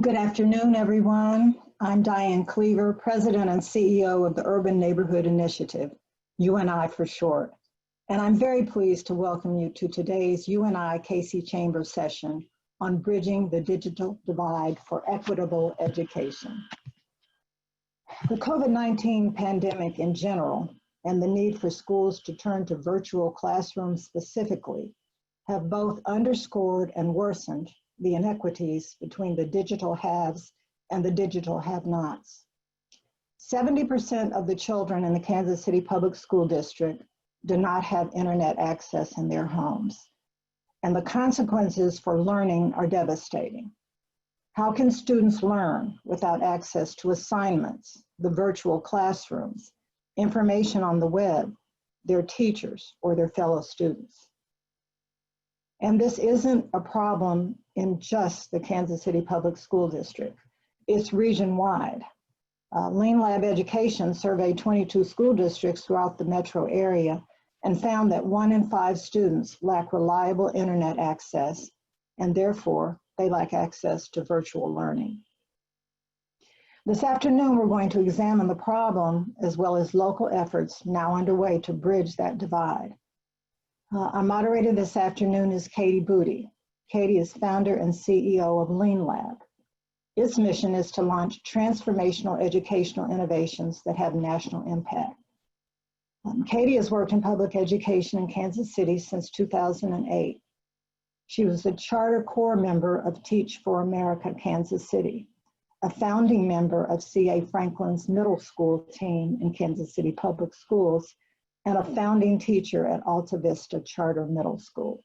Good afternoon, everyone. I'm Diane Cleaver, President and CEO of the Urban Neighborhood Initiative, UNI for short. And I'm very pleased to welcome you to today's UNI Casey Chambers session on bridging the digital divide for equitable education. The COVID-19 pandemic in general and the need for schools to turn to virtual classrooms specifically have both underscored and worsened the inequities between the digital haves and the digital have-nots. 70% of the children in the Kansas City Public School District do not have internet access in their homes, and the consequences for learning are devastating. How can students learn without access to assignments, the virtual classrooms, information on the web, their teachers, or their fellow students? And this isn't a problem in just the Kansas City Public School District. It's region-wide. Lean Lab Education surveyed 22 school districts throughout the metro area and found that 1 in 5 students lack reliable internet access, and therefore they lack access to virtual learning. This afternoon, we're going to examine the problem as well as local efforts now underway to bridge that divide. Our moderator this afternoon is Katie Booty. Katie is founder and CEO of Lean Lab. Its mission is to launch transformational educational innovations that have national impact. Katie has worked in public education in Kansas City since 2008. She was a charter core member of Teach for America Kansas City, a founding member of C.A. Franklin's middle school team in Kansas City Public Schools, and a founding teacher at Alta Vista Charter Middle School.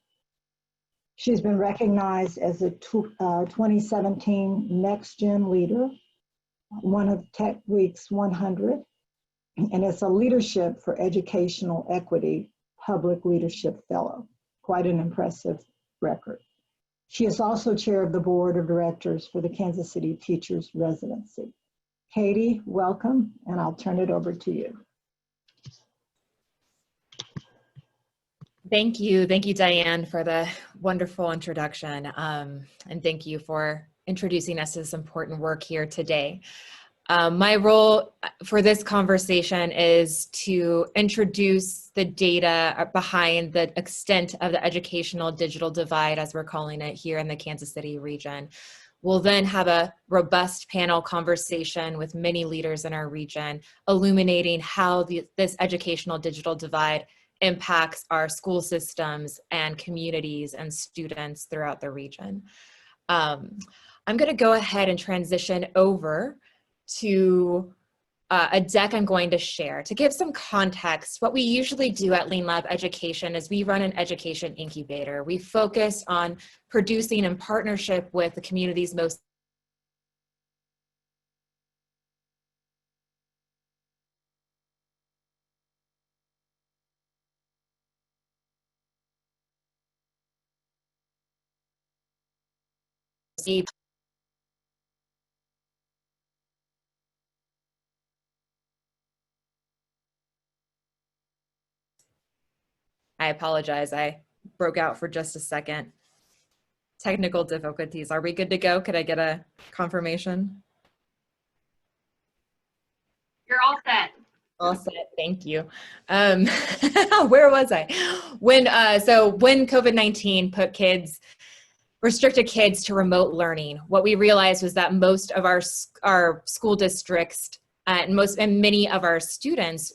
She's been recognized as a 2017 Next Gen Leader, one of Tech Week's 100, and is a Leadership for Educational Equity Public Leadership Fellow. Quite an impressive record. She is also chair of the Board of Directors for the Kansas City Teachers Residency. Katie, welcome, and I'll turn it over to you. Thank you, Diane, for the wonderful introduction, and thank you for introducing us to this important work here today. My role for this conversation is to introduce the data behind the extent of the educational digital divide, as we're calling it here in the Kansas City region. We'll then have a robust panel conversation with many leaders in our region, illuminating how this educational digital divide impacts our school systems and communities and students throughout the region. I'm going to go ahead and transition over to a deck I'm going to share. To give some context, what we usually do at Lean Lab Education is we run an education incubator. We focus on producing in partnership with the community's most deep. I apologize, I broke out for just a second. Technical difficulties. Are we good to go? Could I get a confirmation? You're all set. All set, thank you. Where was I? When COVID-19 restricted kids to remote learning, what we realized was that most of our school districts and many of our students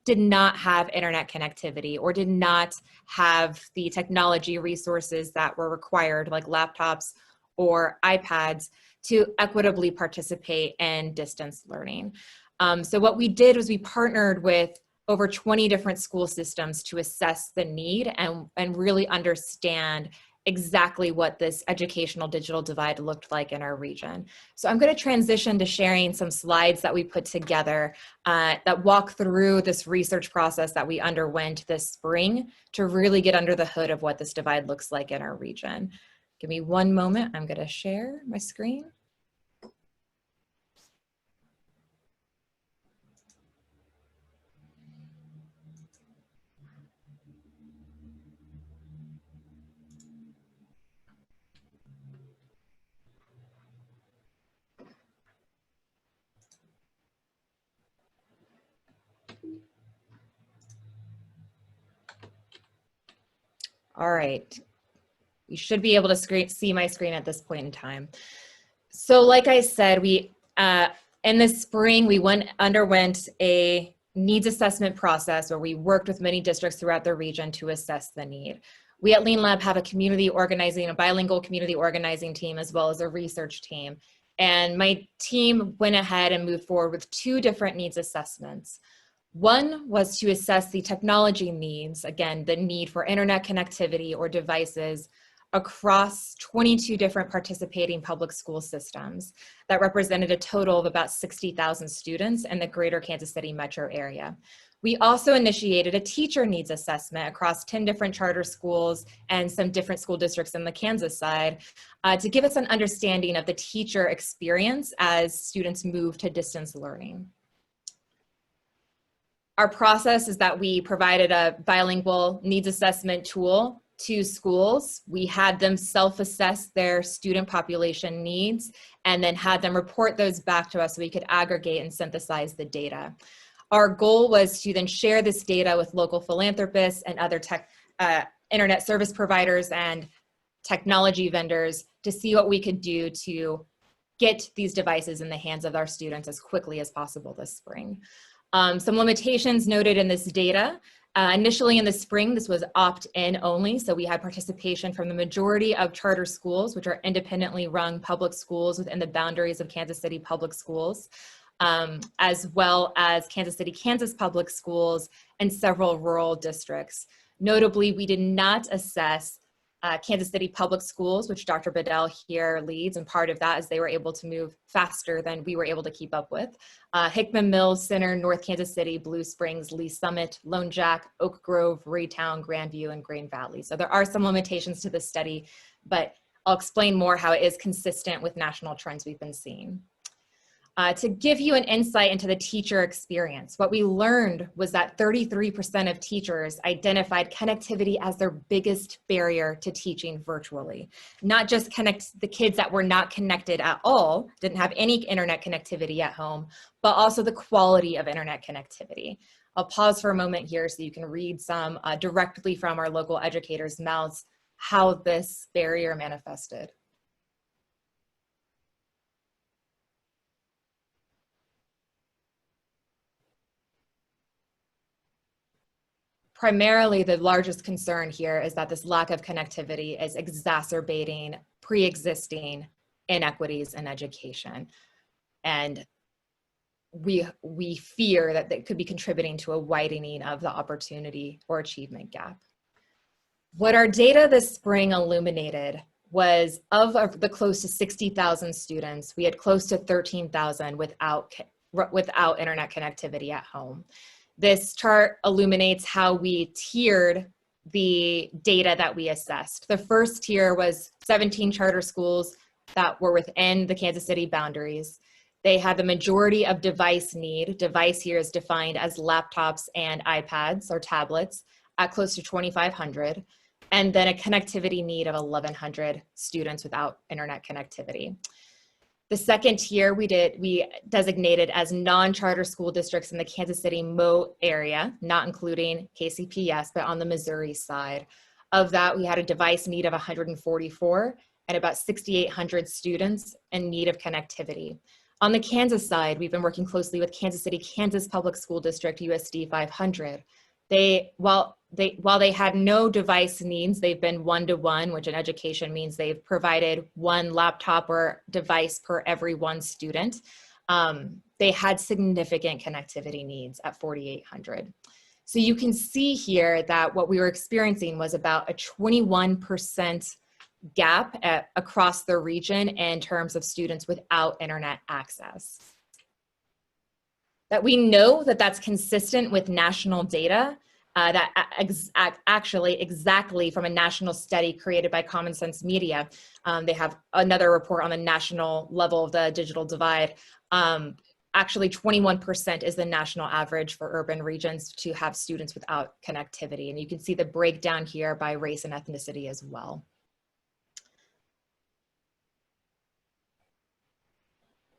did not have internet connectivity or did not have the technology resources that were required, like laptops or iPads, to equitably participate in distance learning. So what we did was we partnered with over 20 different school systems to assess the need and really understand exactly what this educational digital divide looked like in our region. So I'm going to transition to sharing some slides that we put together that walk through this research process that we underwent this spring to really get under the hood of what this divide looks like in our region. Give me one moment. I'm going to share my screen. All right. You should be able to see my screen at this point in time. So like I said, in the spring, we underwent a needs assessment process where we worked with many districts throughout the region to assess the need. We at Lean Lab have a bilingual community organizing team, as well as a research team. And my team went ahead and moved forward with 2 different needs assessments. One was to assess the technology needs, again, the need for internet connectivity or devices across 22 different participating public school systems that represented a total of about 60,000 students in the greater Kansas City metro area. We also initiated a teacher needs assessment across 10 different charter schools and some different school districts in the Kansas side to give us an understanding of the teacher experience as students move to distance learning. Our process is that we provided a bilingual needs assessment tool to schools. We had them self-assess their student population needs and then had them report those back to us so we could aggregate and synthesize the data. Our goal was to then share this data with local philanthropists and other internet service providers and technology vendors to see what we could do to get these devices in the hands of our students as quickly as possible this spring. Some limitations noted in this data. Initially in the spring, this was opt-in only, so we had participation from the majority of charter schools, which are independently run public schools within the boundaries of Kansas City Public Schools, as well as Kansas City, Kansas Public Schools, and several rural districts. Notably, we did not assess Kansas City Public Schools, which Dr. Bedell here leads, and part of that is they were able to move faster than we were able to keep up with. Hickman Mills, Center, North Kansas City, Blue Springs, Lee Summit, Lone Jack, Oak Grove, Raytown, Grandview, and Green Valley. So there are some limitations to this study, but I'll explain more how it is consistent with national trends we've been seeing. To give you an insight into the teacher experience, what we learned was that 33% of teachers identified connectivity as their biggest barrier to teaching virtually. Not just the kids that were not connected at all, didn't have any internet connectivity at home, but also the quality of internet connectivity. I'll pause for a moment here so you can read some directly from our local educators' mouths how this barrier manifested. Primarily, the largest concern here is that this lack of connectivity is exacerbating pre-existing inequities in education. And we fear that they could be contributing to a widening of the opportunity or achievement gap. What our data this spring illuminated was of the close to 60,000 students, we had close to 13,000 without internet connectivity at home. This chart illuminates how we tiered the data that we assessed. The first tier was 17 charter schools that were within the Kansas City boundaries. They had the majority of device need. Device here is defined as laptops and iPads or tablets at close to 2,500, and then a connectivity need of 1,100 students without internet connectivity. The second tier we designated as non-charter school districts in the Kansas City Mo area, not including KCPS, but on the Missouri side. Of that, we had a device need of 144 and about 6,800 students in need of connectivity. On the Kansas side, we've been working closely with Kansas City, Kansas Public School District, USD 500. While they had no device needs, they've been one-to-one, which in education means they've provided one laptop or device per every one student. They had significant connectivity needs at 4,800. So you can see here that what we were experiencing was about a 21% gap across the region in terms of students without internet access. That we know that that's consistent with national data, actually exactly from a national study created by Common Sense Media. They have another report on the national level of the digital divide. Actually 21% is the national average for urban regions to have students without connectivity. And you can see the breakdown here by race and ethnicity as well.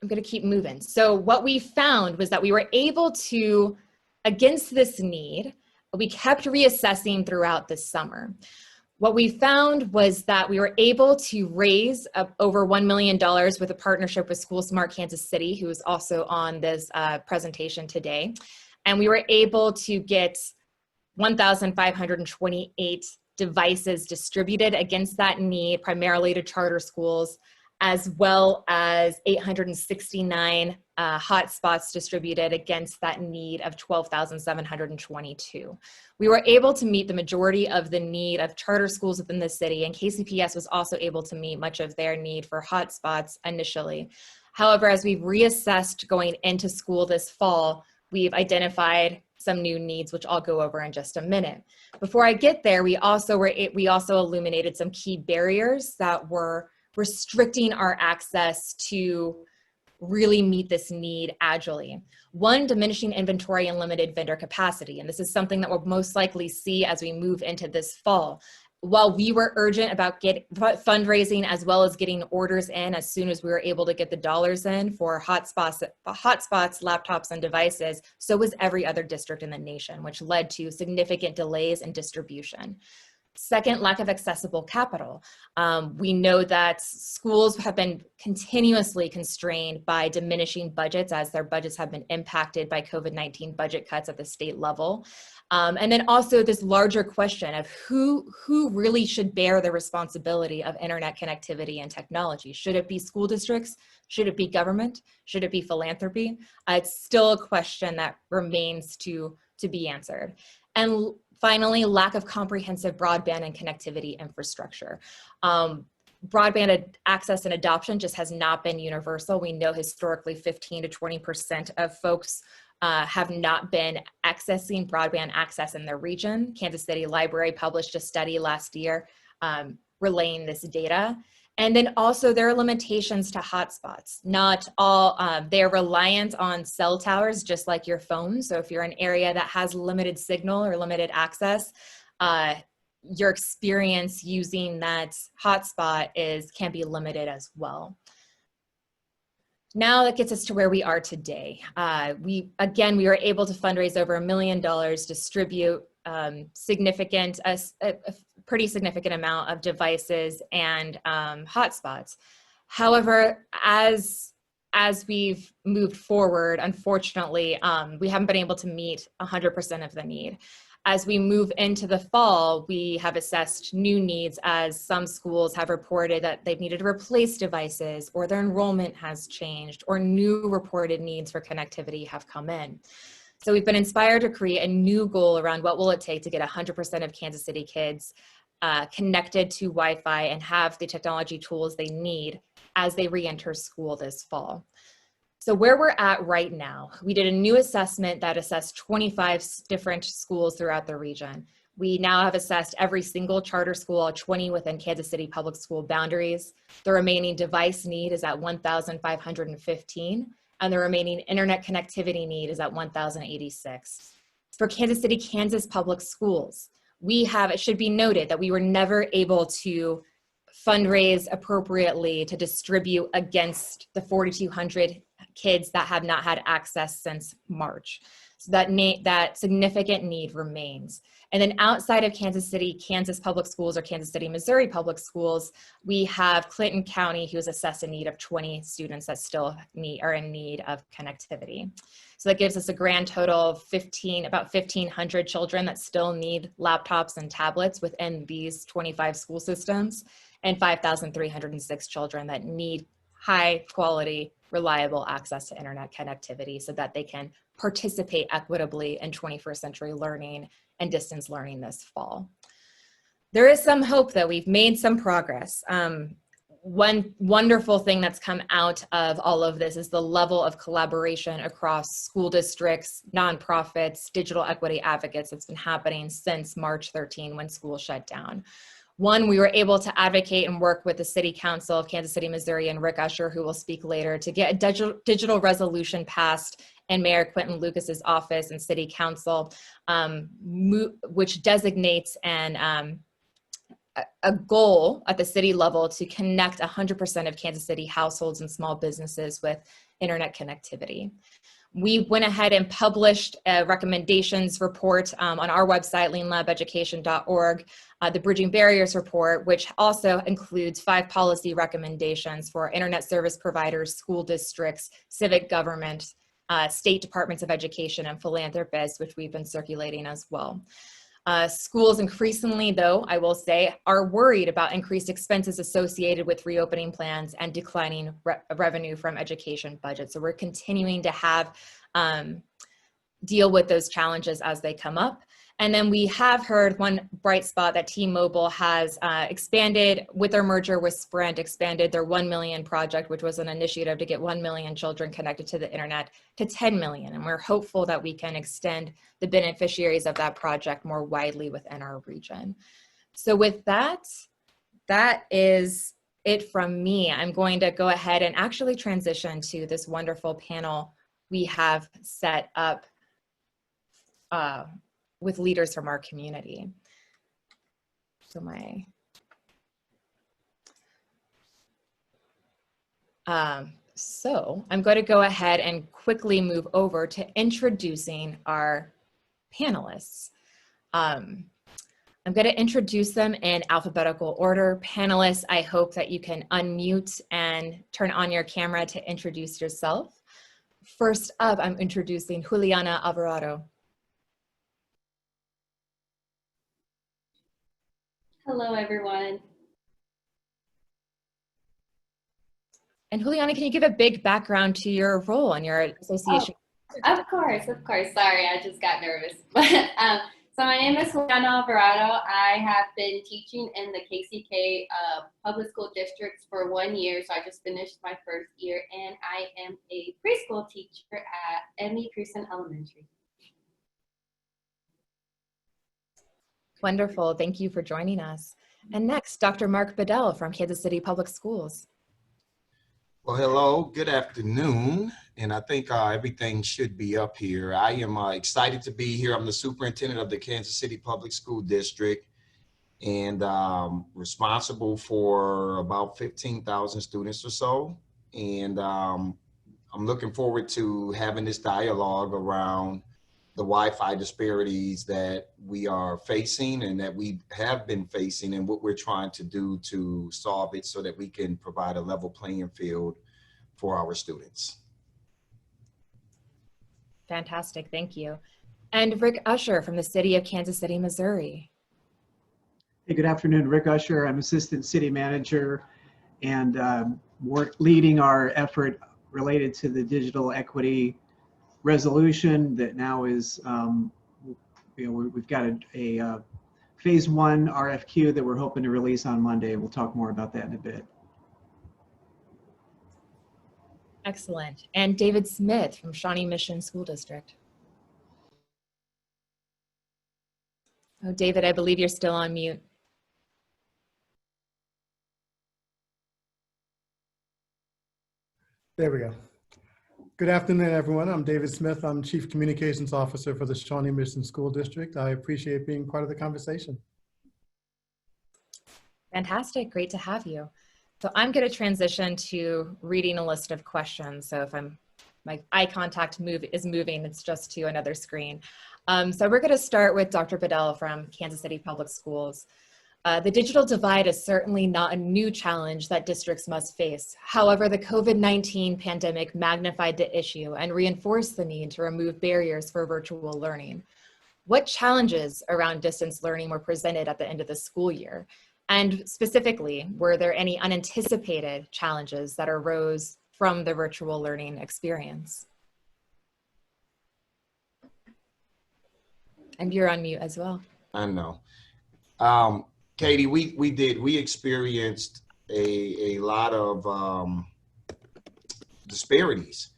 I'm going to keep moving. So what we found was that we were able to, against this need, we kept reassessing throughout the summer. What we found was that we were able to raise over $1 million with a partnership with School Smart Kansas City, who is also on this presentation today. And we were able to get 1,528 devices distributed against that need, primarily to charter schools, as well as 869 hotspots distributed against that need of 12,722. We were able to meet the majority of the need of charter schools within the city, and KCPS was also able to meet much of their need for hotspots initially. However, as we've reassessed going into school this fall, we've identified some new needs, which I'll go over in just a minute. Before I get there, we also illuminated some key barriers that were restricting our access to really meet this need agilely. One, diminishing inventory and limited vendor capacity. And this is something that we'll most likely see as we move into this fall. While we were urgent about fundraising as well as getting orders in as soon as we were able to get the dollars in for hotspots, laptops, and devices, so was every other district in the nation, which led to significant delays in distribution. Second, lack of accessible capital. We know that schools have been continuously constrained by diminishing budgets as their budgets have been impacted by COVID-19 budget cuts at the state level. And then also this larger question of who really should bear the responsibility of internet connectivity and technology. Should it be school districts? Should it be government? Should it be philanthropy? It's still a question that remains to be answered. And finally, lack of comprehensive broadband and connectivity infrastructure. Broadband access and adoption just has not been universal. We know historically 15 to 20% of folks have not been accessing broadband access in their region. Kansas City Library published a study last year relaying this data. And then also there are limitations to hotspots. Not all, they're reliant on cell towers, just like your phone. So if you're in an area that has limited signal or limited access, your experience using that hotspot can be limited as well. Now that gets us to where we are today. We were able to fundraise over $1 million, distribute a pretty significant amount of devices and hotspots. However, as we've moved forward, unfortunately, we haven't been able to meet 100% of the need. As we move into the fall, we have assessed new needs as some schools have reported that they've needed to replace devices or their enrollment has changed or new reported needs for connectivity have come in. So we've been inspired to create a new goal around what will it take to get 100% of Kansas City kids connected to Wi-Fi and have the technology tools they need as they re-enter school this fall. So where we're at right now, we did a new assessment that assessed 25 different schools throughout the region. We now have assessed every single charter school, 20 within Kansas City public school boundaries. The remaining device need is at 1,515, and the remaining internet connectivity need is at 1,086. For Kansas City, Kansas public schools, it should be noted that we were never able to fundraise appropriately to distribute against the 4,200 kids that have not had access since March. So that significant need remains. And then outside of Kansas City, Kansas public schools or Kansas City, Missouri public schools, we have Clinton County, who has assessed a need of 20 students that still are in need of connectivity. So that gives us a grand total of about 1,500 children that still need laptops and tablets within these 25 school systems, and 5,306 children that need high quality, reliable access to internet connectivity so that they can participate equitably in 21st century learning and distance learning this fall. There is some hope that we've made some progress. One wonderful thing that's come out of all of this is the level of collaboration across school districts, nonprofits, digital equity advocates that's been happening since March 13 when school shut down. One, we were able to advocate and work with the City Council of Kansas City, Missouri, and Rick Usher, who will speak later, to get a digital resolution passed in Mayor Quentin Lucas's office and City Council, which designates a goal at the city level to connect 100% of Kansas City households and small businesses with internet connectivity. We went ahead and published a recommendations report on our website, leanlabeducation.org, the Bridging Barriers report, which also includes 5 policy recommendations for internet service providers, school districts, civic government, state departments of education, and philanthropists, which we've been circulating as well. Schools increasingly, though, I will say, are worried about increased expenses associated with reopening plans and declining revenue from education budgets. So we're continuing to have deal with those challenges as they come up. And then we have heard one bright spot that T-Mobile has expanded with their merger with Sprint, expanded their 1 million project, which was an initiative to get 1 million children connected to the internet, to 10 million. And we're hopeful that we can extend the beneficiaries of that project more widely within our region. So with that, that is it from me. I'm going to go ahead and actually transition to this wonderful panel we have set up with leaders from our community. So so I'm going to go ahead and quickly move over to introducing our panelists. I'm going to introduce them in alphabetical order. Panelists, I hope that you can unmute and turn on your camera to introduce yourself. First up, I'm introducing Juliana Alvarado. Hello, everyone. And Juliana, can you give a big background to your role and your association? Oh, of course. Sorry, I just got nervous. So my name is Juliana Alvarado. I have been teaching in the KCK public school districts for 1 year. So I just finished my first year, and I am a preschool teacher at Emmy Pearson Elementary. Wonderful. Thank you for joining us. And next, Dr. Mark Bedell from Kansas City Public Schools. Well, hello, good afternoon. And I think everything should be up here. I am excited to be here. I'm the superintendent of the Kansas City Public School District and responsible for about 15,000 students or so. And I'm looking forward to having this dialogue around the Wi-Fi disparities that we are facing and that we have been facing, and what we're trying to do to solve it so that we can provide a level playing field for our students. Fantastic, thank you. And Rick Usher from the city of Kansas City, Missouri. Hey, good afternoon, Rick Usher. I'm Assistant City Manager and leading our effort related to the digital equity resolution that now is, we've got a phase 1 RFQ that we're hoping to release on Monday. We'll talk more about that in a bit. Excellent. And David Smith from Shawnee Mission School District. Oh, David, I believe you're still on mute. There we go. Good afternoon, everyone. I'm David Smith. I'm Chief Communications Officer for the Shawnee Mission School District. I appreciate being part of the conversation. Fantastic, great to have you. So I'm going to transition to reading a list of questions. So if my eye contact is moving, it's just to another screen. So we're going to start with Dr. Bedell from Kansas City Public Schools. The digital divide is certainly not a new challenge that districts must face. However, the COVID-19 pandemic magnified the issue and reinforced the need to remove barriers for virtual learning. What challenges around distance learning were presented at the end of the school year? And specifically, were there any unanticipated challenges that arose from the virtual learning experience? And you're on mute as well. I know. Katie, we experienced a lot of disparities.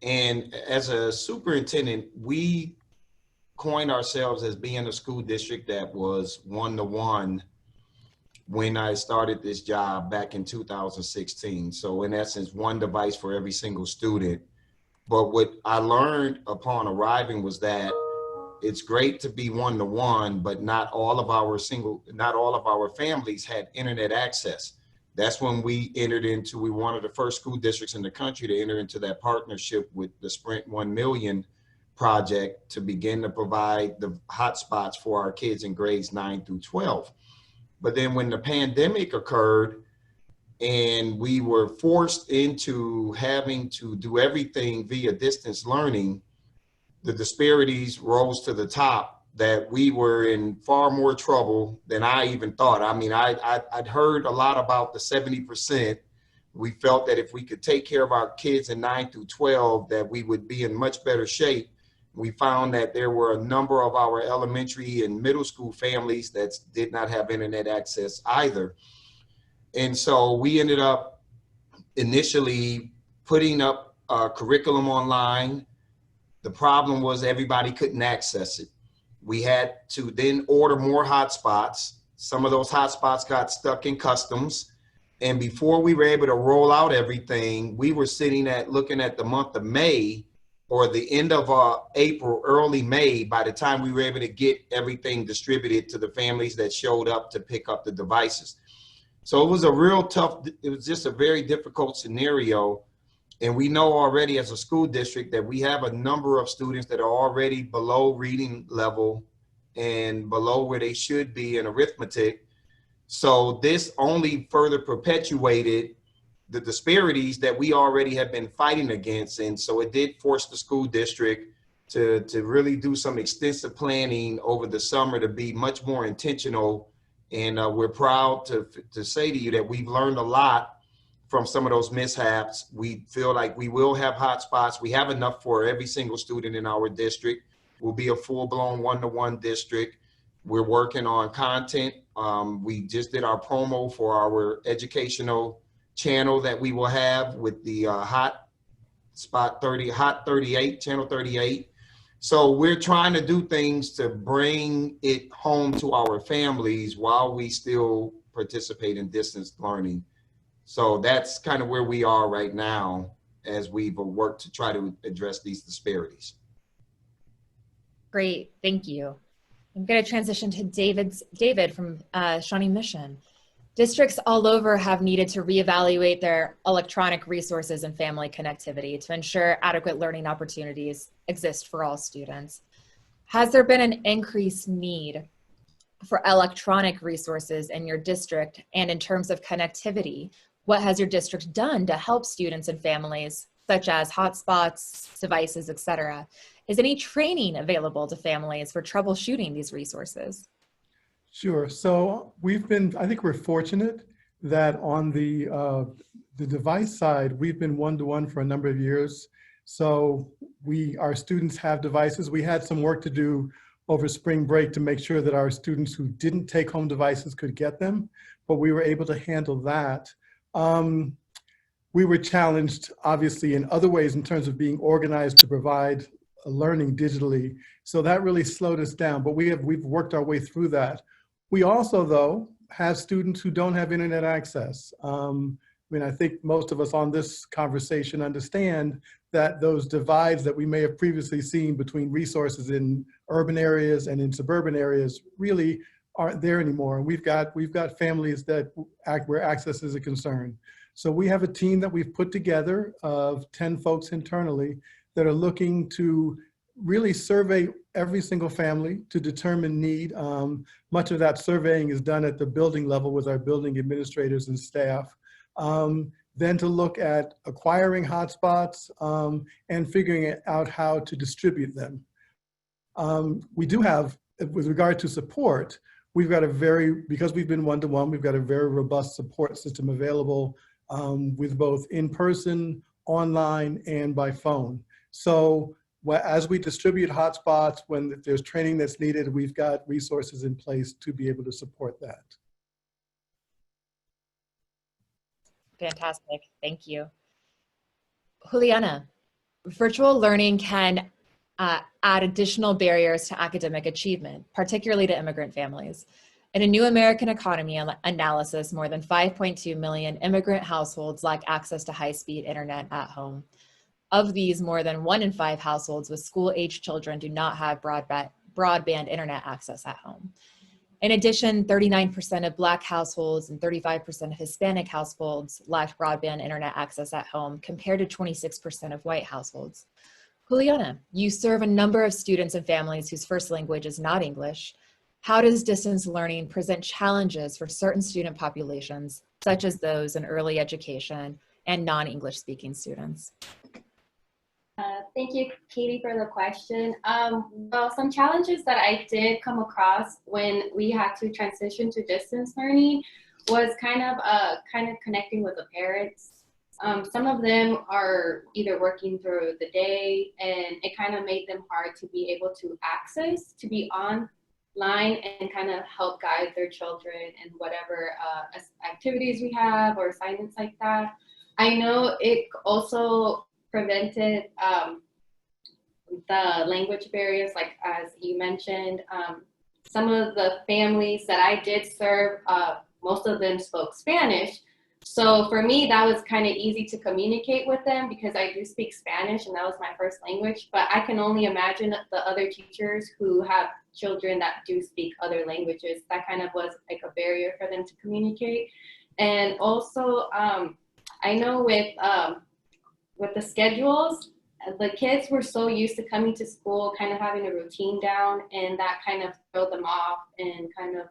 And as a superintendent, we coined ourselves as being a school district that was one-to-one when I started this job back in 2016. So in essence, one device for every single student. But what I learned upon arriving was that it's great to be one-to-one, but not all of our families had internet access. That's when we entered into, we were one of the first school districts in the country to enter into that partnership with the Sprint 1 Million project to begin to provide the hotspots for our kids in grades 9 through 12. But then when the pandemic occurred and we were forced into having to do everything via distance learning, the disparities rose to the top that we were in far more trouble than I even thought. I mean, I'd heard a lot about the 70%. We felt that if we could take care of our kids in 9 through 12, that we would be in much better shape. We found that there were a number of our elementary and middle school families that did not have internet access either. And so we ended up initially putting up curriculum online. The problem was everybody couldn't access it. We had to then order more hotspots. Some of those hotspots got stuck in customs. And before we were able to roll out everything, we were looking at the month of May, or the end of April, early May, by the time we were able to get everything distributed to the families that showed up to pick up the devices. So it was it was just a very difficult scenario. And we know already as a school district that we have a number of students that are already below reading level and below where they should be in arithmetic. So this only further perpetuated the disparities that we already have been fighting against. And so it did force the school district to really do some extensive planning over the summer to be much more intentional. And we're proud to say to you that we've learned a lot from some of those mishaps. We feel like we will have hotspots. We have enough for every single student in our district. We'll be a full-blown one-to-one district. We're working on content. We just did our promo for our educational channel that we will have with the Hot 38, channel 38. So we're trying to do things to bring it home to our families while we still participate in distance learning. So that's kind of where we are right now as we've worked to try to address these disparities. Great, thank you. I'm going to transition to David from Shawnee Mission. Districts all over have needed to reevaluate their electronic resources and family connectivity to ensure adequate learning opportunities exist for all students. Has there been an increased need for electronic resources in your district? And in terms of connectivity, what has your district done to help students and families, such as hotspots, devices, etc.? Is any training available to families for troubleshooting these resources? Sure. So I think we're fortunate that on the device side, we've been one-to-one for a number of years. So our students have devices. We had some work to do over spring break to make sure that our students who didn't take home devices could get them, but we were able to handle that. We were challenged, obviously, in other ways in terms of being organized to provide learning digitally. So that really slowed us down, but we've worked our way through that. We also, though, have students who don't have internet access. I think most of us on this conversation understand that those divides that we may have previously seen between resources in urban areas and in suburban areas really aren't there anymore. And we've got families where access is a concern. So we have a team that we've put together of 10 folks internally that are looking to really survey every single family to determine need. Much of that surveying is done at the building level with our building administrators and staff. Then to look at acquiring hotspots and figuring out how to distribute them. We do have, with regard to support, because we've been one-to-one, we've got a very robust support system available with both in-person, online, and by phone. So as we distribute hotspots, if there's training that's needed, we've got resources in place to be able to support that. Fantastic, thank you. Juliana, virtual learning can add additional barriers to academic achievement, particularly to immigrant families. In a new American economy analysis, more than 5.2 million immigrant households lack access to high-speed internet at home. Of these, more than 1 in 5 households with school-age children do not have broadband internet access at home. In addition, 39% of Black households and 35% of Hispanic households lacked broadband internet access at home, compared to 26% of white households. Juliana, you serve a number of students and families whose first language is not English. How does distance learning present challenges for certain student populations, such as those in early education and non-English speaking students? Thank you, Katie, for the question. Well, some challenges that I did come across when we had to transition to distance learning was kind of connecting with the parents. Some of them are either working through the day, and it kind of made them hard to be able to access, to be online and kind of help guide their children in whatever activities we have or assignments like that. I know it also prevented the language barriers, like as you mentioned. Some of the families that I did serve, most of them spoke Spanish. So for me, that was kind of easy to communicate with them because I do speak Spanish and that was my first language. But I can only imagine the other teachers who have children that do speak other languages. That kind of was like a barrier for them to communicate. And also, I know with the schedules, the kids were so used to coming to school, kind of having a routine down, and that kind of threw them off and kind of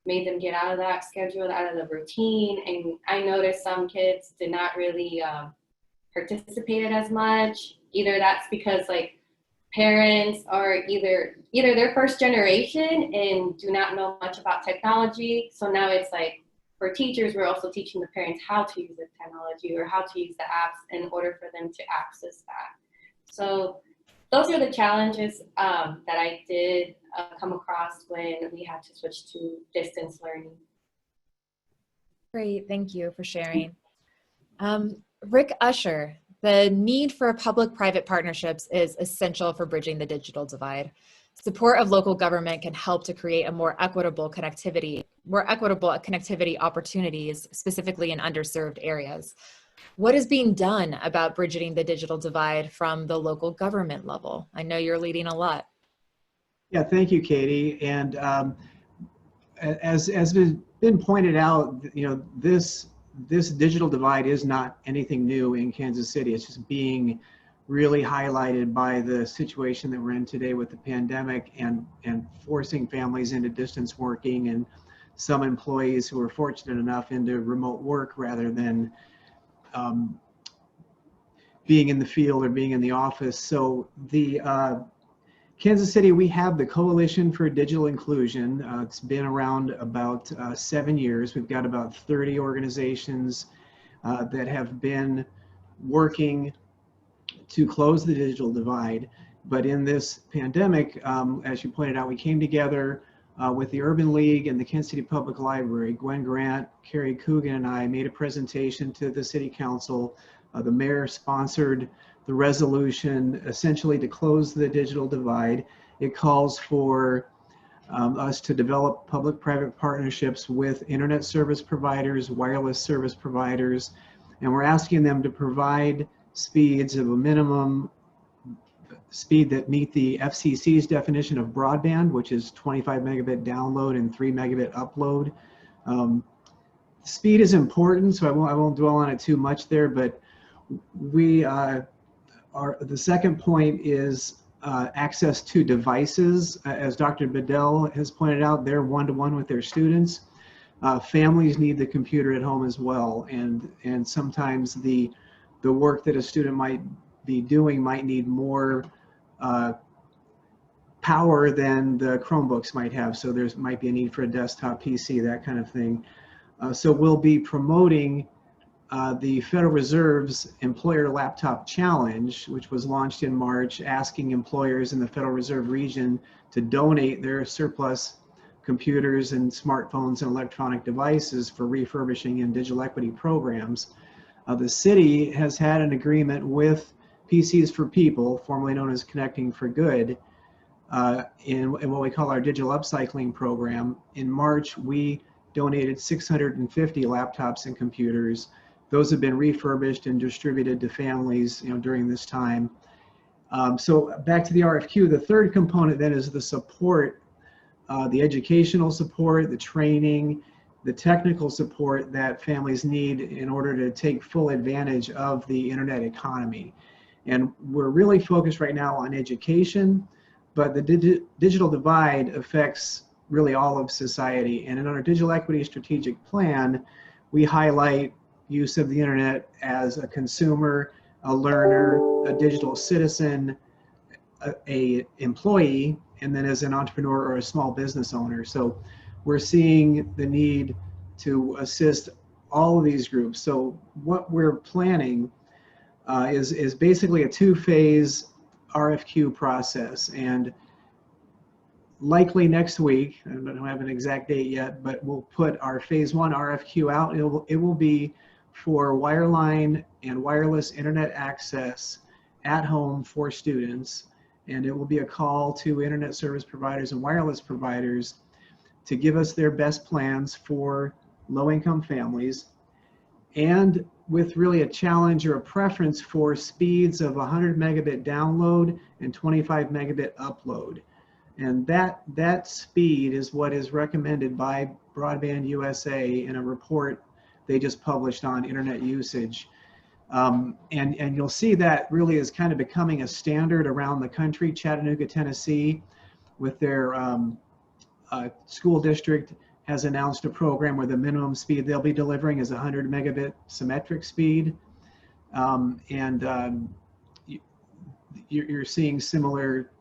made them get out of that schedule, out of the routine. And I noticed some kids did not really participate as much. Either that's because like parents are either their first generation and do not know much about technology. So now it's like, for teachers, we're also teaching the parents how to use the technology or how to use the apps in order for them to access that. So those are the challenges that I did come across when we had to switch to distance learning. Great, thank you for sharing. Rick Usher, the need for public-private partnerships is essential for bridging the digital divide. Support of local government can help to create a more equitable connectivity opportunities, specifically in underserved areas. What is being done about bridging the digital divide from the local government level? I know you're leading a lot. Yeah, thank you, Katie. And as has been pointed out, you know, this digital divide is not anything new in Kansas City. It's just being really highlighted by the situation that we're in today with the pandemic and forcing families into distance working and some employees who are fortunate enough into remote work rather than being in the field or being in the office. So the Kansas City, we have the Coalition for Digital Inclusion. It's been around about 7 years. We've got about 30 organizations that have been working to close the digital divide. But in this pandemic, as you pointed out, we came together with the Urban League and the Kansas City Public Library. Gwen Grant, Carrie Coogan, and I made a presentation to the City Council. The mayor sponsored the resolution essentially to close the digital divide. It calls for us to develop public-private partnerships with internet service providers, wireless service providers, and we're asking them to provide speeds of a minimum speed that meet the FCC's definition of broadband, which is 25 megabit download and 3 megabit upload. Speed is important, so I won't dwell on it too much there, but the second point is access to devices. As Dr. Bedell has pointed out, they're one-to-one with their students. Families need the computer at home as well, and sometimes the work that a student might be doing might need more power than the Chromebooks might have. So there might be a need for a desktop PC, that kind of thing. So we'll be promoting the Federal Reserve's Employer Laptop Challenge, which was launched in March, asking employers in the Federal Reserve region to donate their surplus computers and smartphones and electronic devices for refurbishing and digital equity programs. The city has had an agreement with PCs for People, formerly known as Connecting for Good, in what we call our digital upcycling program. In March, we donated 650 laptops and computers. Those have been refurbished and distributed to families, you know, during this time. So back to the RFQ, the third component then is the support the educational support, the training, the technical support that families need in order to take full advantage of the internet economy. And we're really focused right now on education, but the digital divide affects really all of society. And in our digital equity strategic plan, we highlight use of the internet as a consumer, a learner, a digital citizen, a employee, and then as an entrepreneur or a small business owner. So we're seeing the need to assist all of these groups. So what we're planning is basically a two-phase RFQ process, and likely next week, I don't have an exact date yet, but we'll put our phase 1 RFQ out. It will be for wireline and wireless internet access at home for students, and it will be a call to internet service providers and wireless providers to give us their best plans for low-income families, and with really a challenge or a preference for speeds of 100 megabit download and 25 megabit upload. And that speed is what is recommended by Broadband USA in a report they just published on internet usage. And you'll see that really is kind of becoming a standard around the country. Chattanooga, Tennessee, with their school district, has announced a program where the minimum speed they'll be delivering is 100 megabit symmetric speed. You're seeing similar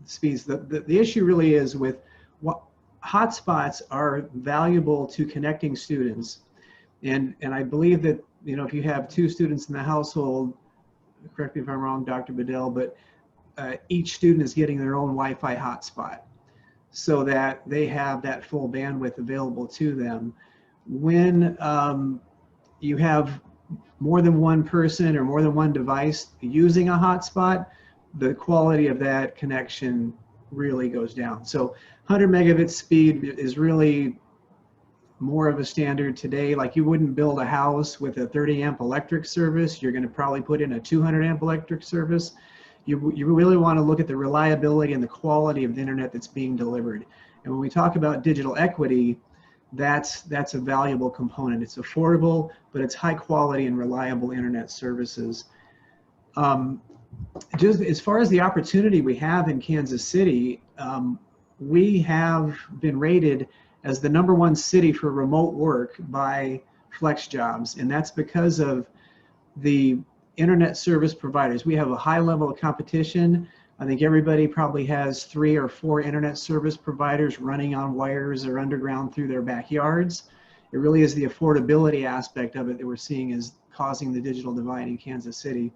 speeds. The issue really is with what hotspots are valuable to connecting students. And I believe that, you know, if you have 2 students in the household, correct me if I'm wrong, Dr. Bedell, but each student is getting their own Wi-Fi hotspot so that they have that full bandwidth available to them. When you have more than one person or more than one device using a hotspot, the quality of that connection really goes down. So 100 megabit speed is really more of a standard today. Like, you wouldn't build a house with a 30 amp electric service. You're going to probably put in a 200 amp electric service. You really want to look at the reliability and the quality of the internet that's being delivered. And when we talk about digital equity, that's a valuable component. It's affordable, but it's high quality and reliable internet services. Just as far as the opportunity we have in Kansas City, we have been rated as the #1 city for remote work by FlexJobs, and that's because of the internet service providers. We have a high level of competition. I think everybody probably has 3 or 4 internet service providers running on wires or underground through their backyards. It really is the affordability aspect of it that we're seeing is causing the digital divide in Kansas City.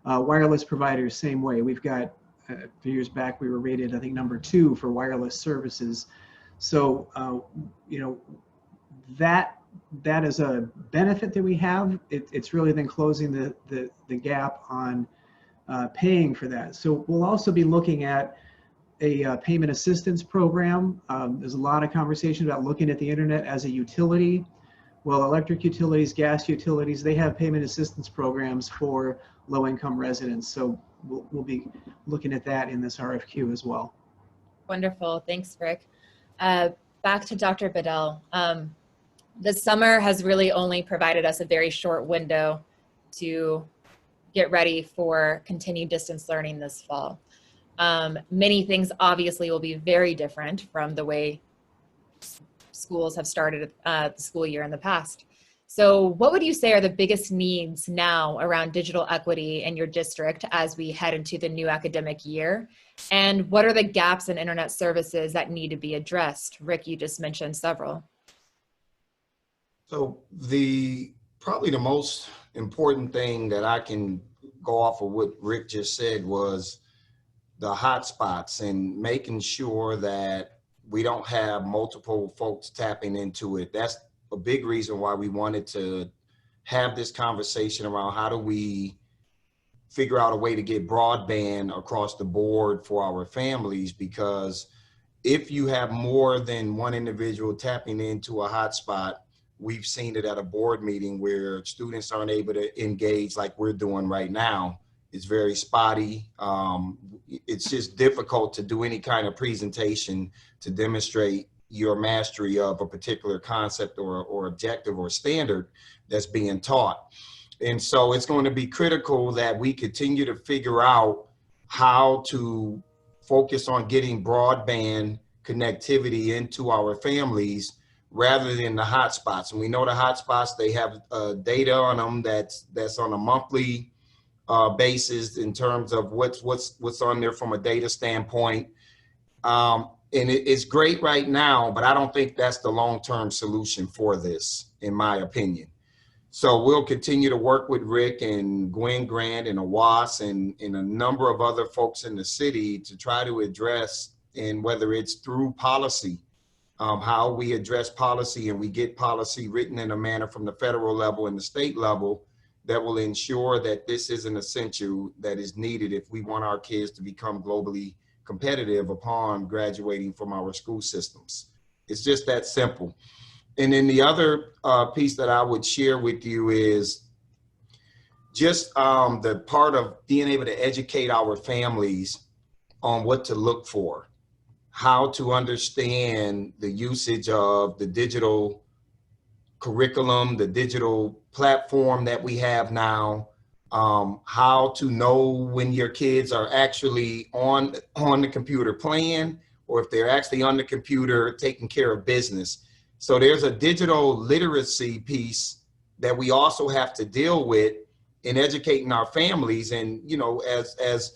Wireless providers, same way. We've got, a few years back, we were rated, I think, #2 for wireless services. So, you know, that is a benefit that we have. It's really then closing the gap on paying for that. So we'll also be looking at a payment assistance program. There's a lot of conversation about looking at the internet as a utility. Well, electric utilities, gas utilities, they have payment assistance programs for low-income residents. So we'll be looking at that in this RFQ as well. Wonderful. Thanks, Rick. Back to Dr. Bedell. The summer has really only provided us a very short window to get ready for continued distance learning this fall. Many things obviously will be very different from the way schools have started the school year in the past. So what would you say are the biggest needs now around digital equity in your district as we head into the new academic year? And what are the gaps in internet services that need to be addressed? Rick, you just mentioned several. So probably the most important thing that I can go off of what Rick just said was the hotspots and making sure that we don't have multiple folks tapping into it. That's a big reason why we wanted to have this conversation around how do we figure out a way to get broadband across the board for our families, because if you have more than one individual tapping into a hotspot, we've seen it at a board meeting where students aren't able to engage like we're doing right now It's very spotty. It's just difficult to do any kind of presentation to demonstrate your mastery of a particular concept or objective or standard that's being taught. And so it's going to be critical that we continue to figure out how to focus on getting broadband connectivity into our families rather than the hotspots. And we know the hotspots, they have data on them that's on a monthly basis in terms of what's on there from a data standpoint. And it's great right now, but I don't think that's the long-term solution for this, in my opinion. So we'll continue to work with Rick and Gwen Grant and AWAS and a number of other folks in the city to try to address, and whether it's through policy, how we address policy and we get policy written in a manner from the federal level and the state level that will ensure that this is an essential that is needed if we want our kids to become globally competitive upon graduating from our school systems. It's just that simple. And then the other piece that I would share with you is just the part of being able to educate our families on what to look for, how to understand the usage of the digital curriculum, the digital platform that we have now, how to know when your kids are actually on the computer playing, or if they're actually on the computer taking care of business. So there's a digital literacy piece that we also have to deal with in educating our families. And, you know, as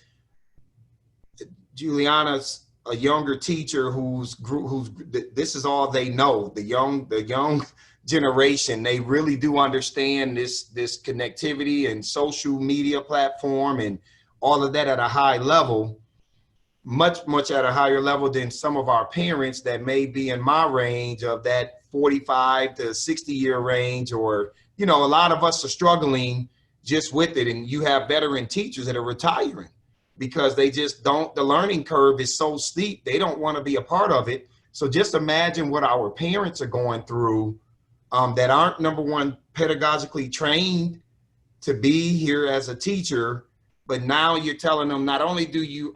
Juliana's a younger teacher who's this is all they know, the young generation, they really do understand this connectivity and social media platform and all of that at a high level, much at a higher level than some of our parents that may be in my range of that 45 to 60 year range, or, you know, a lot of us are struggling just with it. And you have veteran teachers that are retiring because they just don't, the learning curve is so steep, they don't want to be a part of it. So just imagine what our parents are going through that aren't, number one, pedagogically trained to be here as a teacher, but now you're telling them not only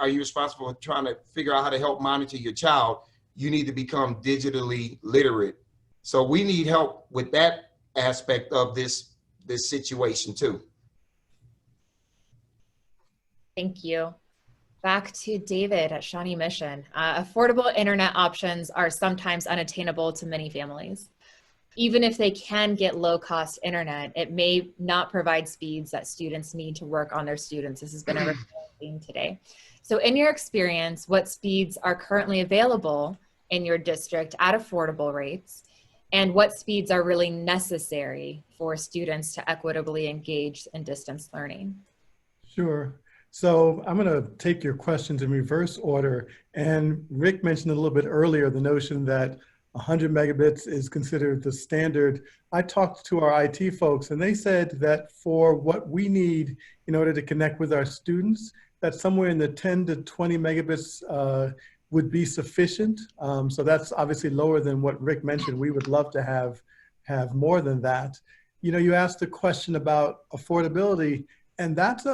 are you responsible for trying to figure out how to help monitor your child, you need to become digitally literate. So we need help with that aspect of this situation too. Thank you. Back to David at Shawnee Mission. Affordable internet options are sometimes unattainable to many families. Even if they can get low-cost internet, it may not provide speeds that students need to work on their students. This has been a recurring theme today. So in your experience, what speeds are currently available in your district at affordable rates? And what speeds are really necessary for students to equitably engage in distance learning? Sure. So I'm going to take your questions in reverse order. And Rick mentioned a little bit earlier the notion that 100 megabits is considered the standard. I talked to our IT folks and they said that for what we need in order to connect with our students, that somewhere in the 10 to 20 megabits would be sufficient. So that's obviously lower than what Rick mentioned. We would love to have more than that. You know, you asked a question about affordability, and that's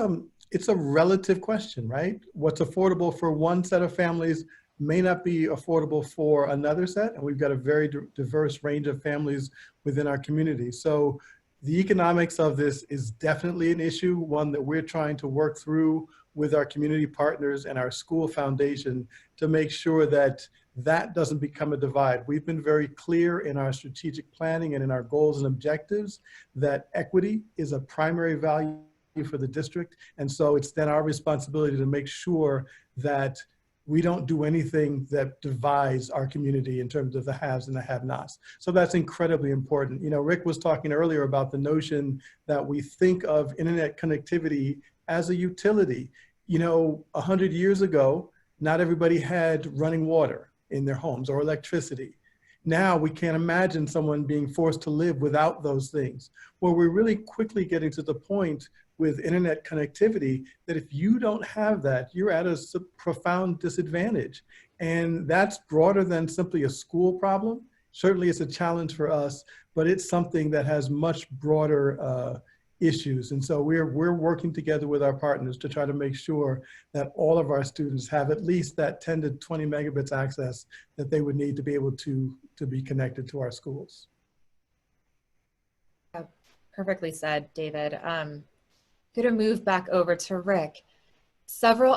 it's a relative question, right? What's affordable for one set of families may not be affordable for another set, and we've got a very diverse range of families within our community. So the economics of this is definitely an issue, one that we're trying to work through with our community partners and our school foundation to make sure that that doesn't become a divide. We've been very clear in our strategic planning and in our goals and objectives that equity is a primary value for the district. And so it's then our responsibility to make sure that we don't do anything that divides our community in terms of the haves and the have-nots. So that's incredibly important. You know, Rick was talking earlier about the notion that we think of internet connectivity as a utility. You know, 100 years ago, not everybody had running water in their homes or electricity. Now we can't imagine someone being forced to live without those things. Well, we're really quickly getting to the point with internet connectivity that if you don't have that, you're at a profound disadvantage. And that's broader than simply a school problem. Certainly it's a challenge for us, but it's something that has much broader issues. And so we're working together with our partners to try to make sure that all of our students have at least that 10 to 20 megabits access that they would need to be able to be connected to our schools. Perfectly said, David. Going to move back over to Rick. Several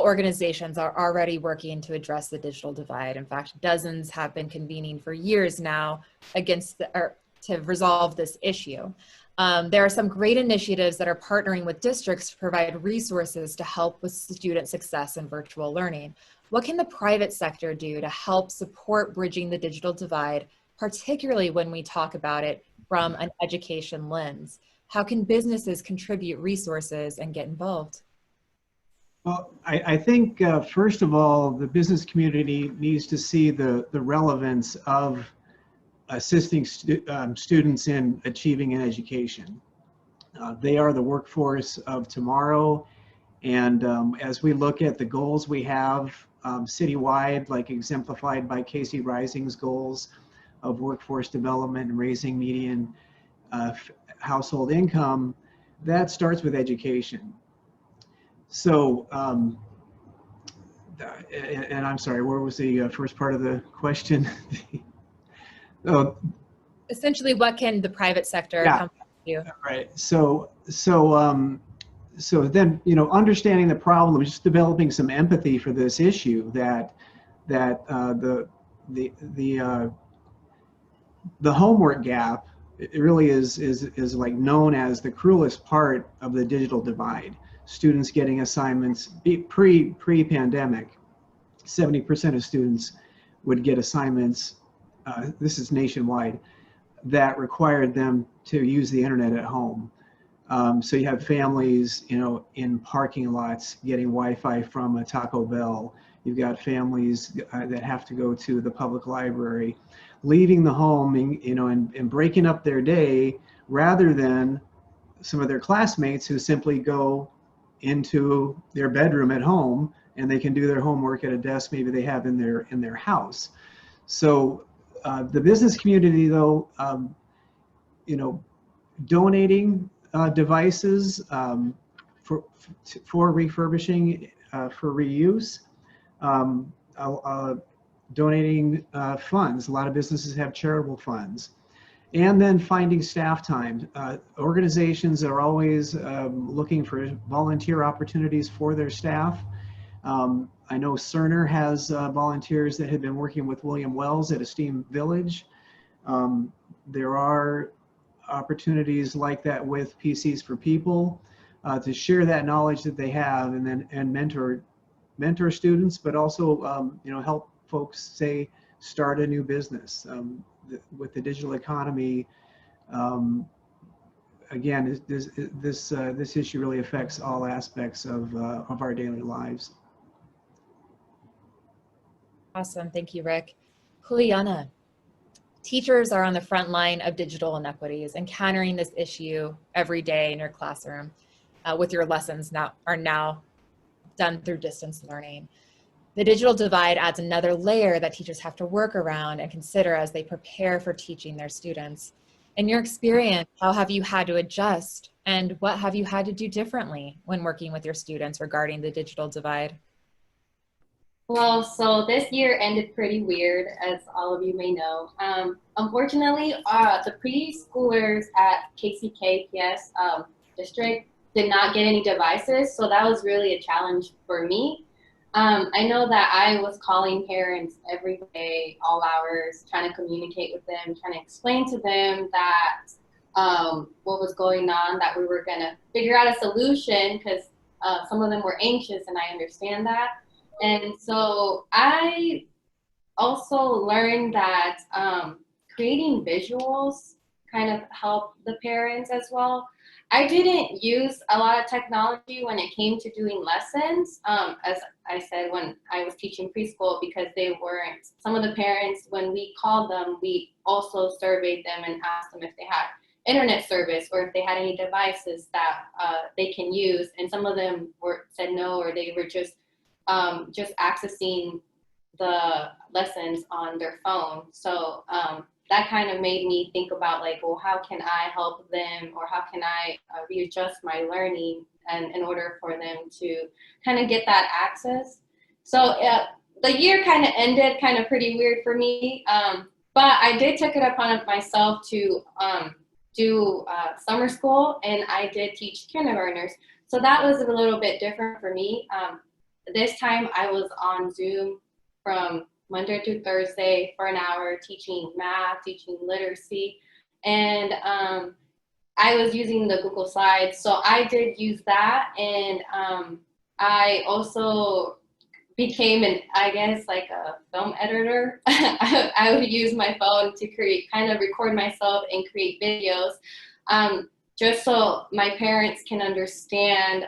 organizations are already working to address the digital divide. In fact, dozens have been convening for years now to resolve this issue. There are some great initiatives that are partnering with districts to provide resources to help with student success in virtual learning. What can the private sector do to help support bridging the digital divide, particularly when we talk about it from an education lens? How can businesses contribute resources and get involved? Well, I think, first of all, the business community needs to see the relevance of assisting students in achieving an education. They are the workforce of tomorrow. And as we look at the goals we have citywide, like exemplified by Casey Rising's goals of workforce development and raising median household income, that starts with education. So, and I'm sorry, where was the first part of the question? Essentially, what can the private sector come to do? Right. So then, you know, understanding the problem, just developing some empathy for this issue that the homework gap, it really is like known as the cruelest part of the digital divide. Students getting assignments pre-pandemic, 70% of students would get assignments, this is nationwide, that required them to use the internet at home. So you have families, you know, in parking lots getting Wi-Fi from a Taco Bell. You've got families that have to go to the public library, leaving the home, and breaking up their day, rather than some of their classmates who simply go into their bedroom at home and they can do their homework at a desk maybe they have in their house. So the business community, though, you know, donating devices for refurbishing, for reuse, donating funds. A lot of businesses have charitable funds. And then finding staff time. Organizations are always looking for volunteer opportunities for their staff. I know Cerner has volunteers that have been working with William Wells at Esteem Village. There are opportunities like that with PCs for People to share that knowledge that they have, and mentor students, but also you know, help folks, say, start a new business. With the digital economy, again, this issue really affects all aspects of our daily lives. Awesome, thank you, Rick. Juliana, teachers are on the front line of digital inequities, encountering this issue every day in your classroom with your lessons are now done through distance learning. The digital divide adds another layer that teachers have to work around and consider as they prepare for teaching their students. In your experience, how have you had to adjust, and what have you had to do differently when working with your students regarding the digital divide? Well, so this year ended pretty weird, as all of you may know. Unfortunately, the preschoolers at KCKPS district did not get any devices, so that was really a challenge for me. I know that I was calling parents every day, all hours, trying to communicate with them, trying to explain to them that what was going on, that we were gonna figure out a solution, because some of them were anxious, and I understand that. And so I also learned that creating visuals kind of help the parents as well. I didn't use a lot of technology when it came to doing lessons, as I said, when I was teaching preschool, because they weren't, some of the parents, when we called them, we also surveyed them and asked them if they had internet service or if they had any devices that they can use. And some of them said no, or they were just accessing the lessons on their phone. So that kind of made me think about like, well, how can I help them, or how can I readjust my learning and in order for them to kind of get that access. So the year kind of ended kind of pretty weird for me, but I did take it upon myself to do summer school, and I did teach kindergartners. So that was a little bit different for me. This time I was on Zoom from Monday through Thursday for an hour, teaching math, teaching literacy, and I was using the Google Slides. So I did use that, and I also became I guess like a film editor. I would use my phone to kind of record myself and create videos, just so my parents can understand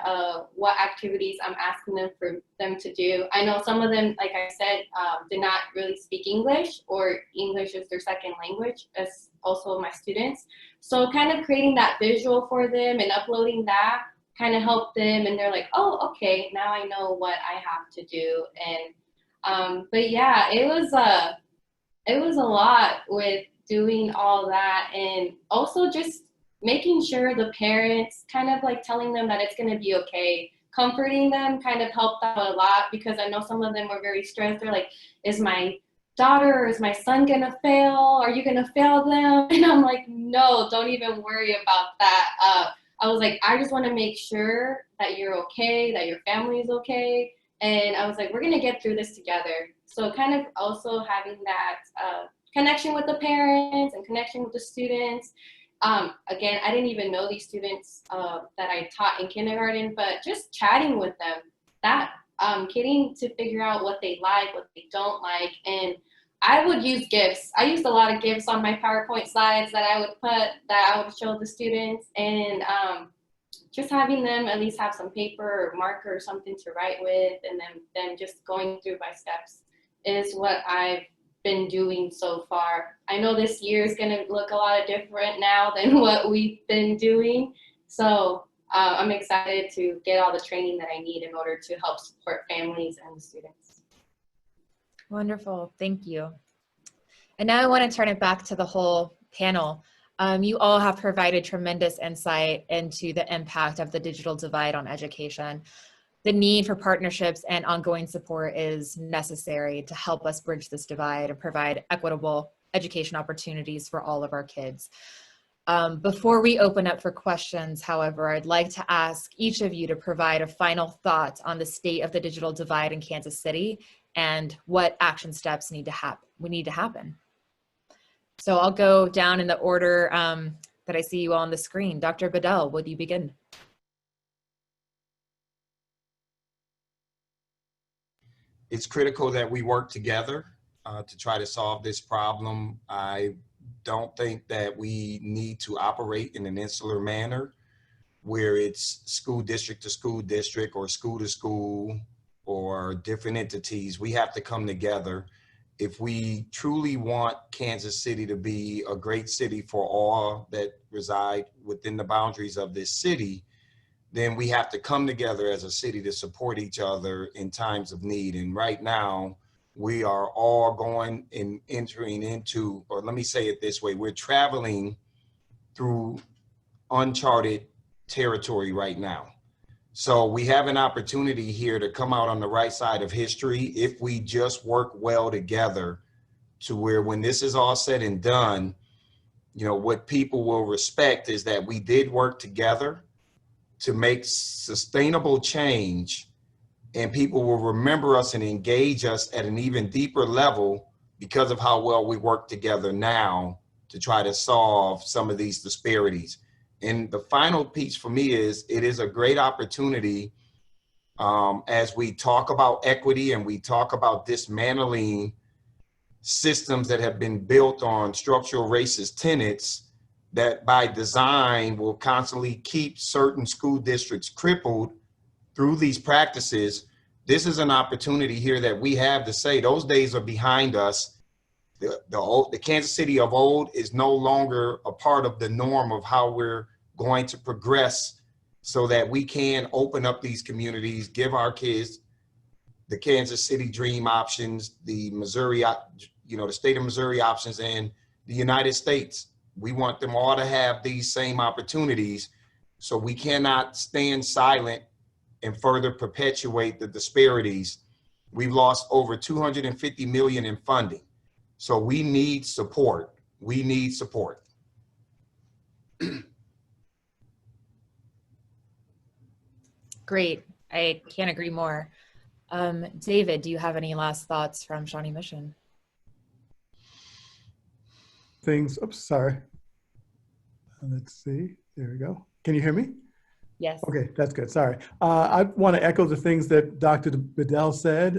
what activities I'm asking them for them to do. I know some of them, like I said, did not really speak English, or English is their second language, as also my students. So kind of creating that visual for them and uploading that kind of helped them, and they're like, oh, okay, now I know what I have to do. And but yeah, it was a lot with doing all that, and also just making sure the parents, kind of like telling them that it's going to be okay, comforting them kind of helped out a lot, because I know some of them were very stressed. They're like, is my daughter or is my son going to fail? Are you going to fail them? And I'm like, no, don't even worry about that. I was like, I just want to make sure that you're okay, that your family is okay. And I was like, we're going to get through this together. So kind of also having that connection with the parents and connection with the students. Again, I didn't even know these students that I taught in kindergarten, but just chatting with them, that getting to figure out what they like, what they don't like. And I would use GIFs. I used a lot of GIFs on my PowerPoint slides that I would show the students, and just having them at least have some paper or marker or something to write with, and then just going through by steps is what I've been doing so far. I know this year is going to look a lot different now than what we've been doing. So I'm excited to get all the training that I need in order to help support families and the students. Wonderful, thank you. And now I want to turn it back to the whole panel. You all have provided tremendous insight into the impact of the digital divide on education. The need for partnerships and ongoing support is necessary to help us bridge this divide and provide equitable education opportunities for all of our kids. Before we open up for questions, however, I'd like to ask each of you to provide a final thought on the state of the digital divide in Kansas City and what action steps need to happen. So I'll go down in the order that I see you all on the screen. Dr. Bedell, would you begin? It's critical that we work together to try to solve this problem. I don't think that we need to operate in an insular manner where it's school district to school district or school to school or different entities. We have to come together. If we truly want Kansas City to be a great city for all that reside within the boundaries of this city, then we have to come together as a city to support each other in times of need. And right now, we are all going and entering into, or let me say it this way, we're traveling through uncharted territory right now. So we have an opportunity here to come out on the right side of history if we just work well together, to where when this is all said and done, you know, what people will respect is that we did work together to make sustainable change, and people will remember us and engage us at an even deeper level because of how well we work together now to try to solve some of these disparities. And the final piece for me is, it is a great opportunity as we talk about equity and we talk about dismantling systems that have been built on structural racist tenets that by design will constantly keep certain school districts crippled through these practices. This is an opportunity here that we have to say those days are behind us. The Kansas City of old is no longer a part of the norm of how we're going to progress, so that we can open up these communities, give our kids the Kansas City dream options, the Missouri, the state of Missouri options, and the United States. We want them all to have these same opportunities. So we cannot stand silent and further perpetuate the disparities. We've lost over 250 million in funding. So we need support. We need support. Great. I can't agree more. David, do you have any last thoughts from Shawnee Mission? Things, oops, sorry. Let's see, there we go. Can you hear me? Yes. Okay, that's good, sorry. I want to echo the things that Dr. Bedell said.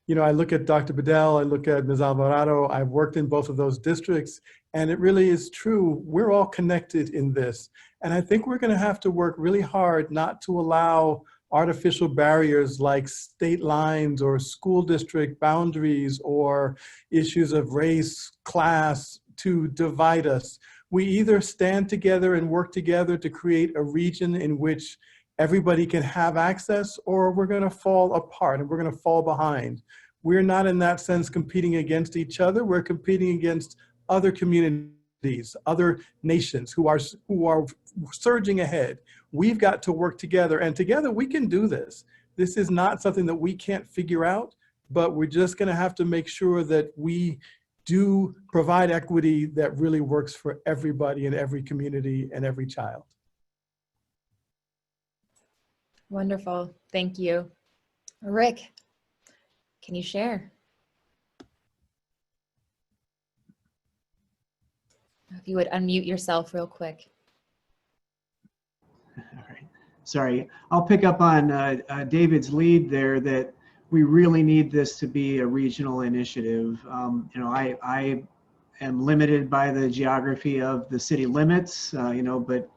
You know, I look at Dr. Bedell, I look at Ms. Alvarado, I've worked in both of those districts, and it really is true. We're all connected in this. And I think we're gonna have to work really hard not to allow artificial barriers like state lines or school district boundaries or issues of race, class to divide us. We either stand together and work together to create a region in which everybody can have access, or we're gonna fall apart and we're gonna fall behind. We're not in that sense competing against each other, we're competing against other communities, other nations who are surging ahead. We've got to work together, and together we can do this. This is not something that we can't figure out, but we're just gonna have to make sure that we do provide equity that really works for everybody in every community and every child. Wonderful, thank you. Rick, can you share? If you would unmute yourself real quick. All right. Sorry, I'll pick up on David's lead there that we really need this to be a regional initiative. You know, I am limited by the geography of the city limits, you know, but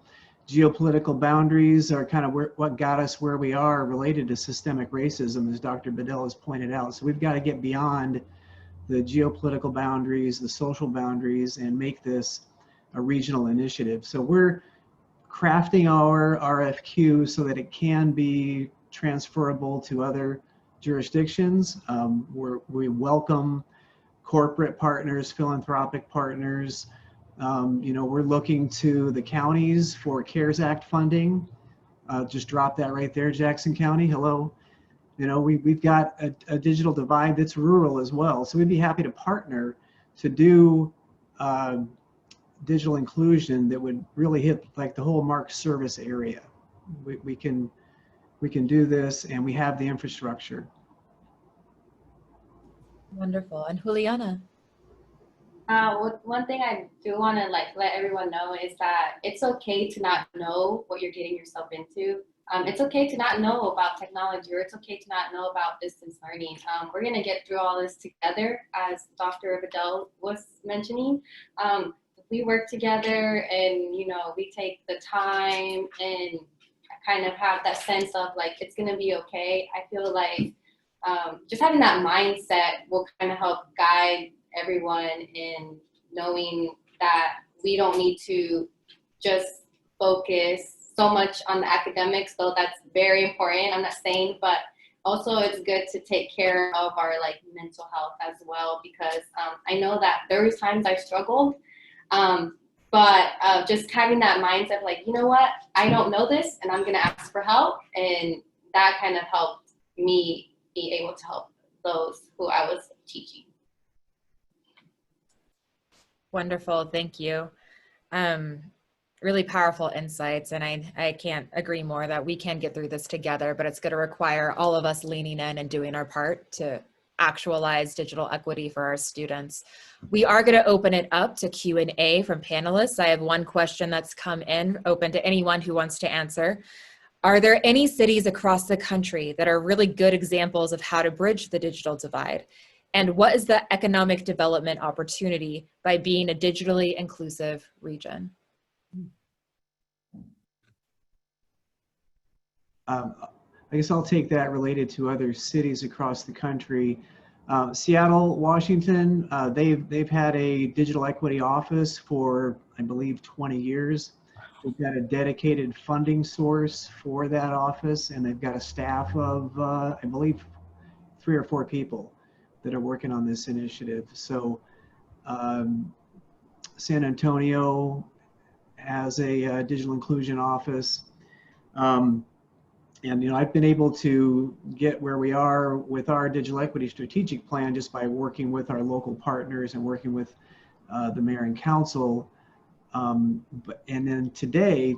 geopolitical boundaries are kind of what got us where we are related to systemic racism, as Dr. Bedell has pointed out. So we've got to get beyond the geopolitical boundaries, the social boundaries, and make this a regional initiative. So we're crafting our RFQ so that it can be transferable to other jurisdictions. We welcome corporate partners, philanthropic partners. You know, we're looking to the counties for CARES Act funding. Just drop that right there, Jackson County, hello. You know, we've got a digital divide that's rural as well. So we'd be happy to partner to do digital inclusion that would really hit like the whole marked service area. We can do this, and we have the infrastructure. Wonderful, and Juliana? One thing I do want to let everyone know is that it's okay to not know what you're getting yourself into. It's okay to not know about technology, or it's okay to not know about distance learning. We're going to get through all this together, as Dr. Bedell was mentioning. We work together, and you know, we take the time and kind of have that sense of like it's going to be okay. I feel like just having that mindset will kind of help guide everyone in knowing that we don't need to just focus so much on the academics, though that's very important, I'm not saying, but also it's good to take care of our like mental health as well, because I know that there was times I struggled, but just having that mindset like, you know what, I don't know this and I'm gonna ask for help, and that kind of helped me be able to help those who I was teaching. Wonderful, thank you. Really powerful insights, and I can't agree more that we can get through this together, but it's going to require all of us leaning in and doing our part to actualize digital equity for our students. We are going to open it up to Q&A from panelists. I have one question that's come in, open to anyone who wants to answer. Are there any cities across the country that are really good examples of how to bridge the digital divide? And what is the economic development opportunity by being a digitally inclusive region? I guess I'll take that related to other cities across the country. Seattle, Washington, they've had a digital equity office for, I believe, 20 years. They've got a dedicated funding source for that office, and they've got a staff of, I believe, 3 or 4 people that are working on this initiative. So San Antonio has a digital inclusion office. And I've been able to get where we are with our digital equity strategic plan just by working with our local partners and working with the mayor and council. And then today,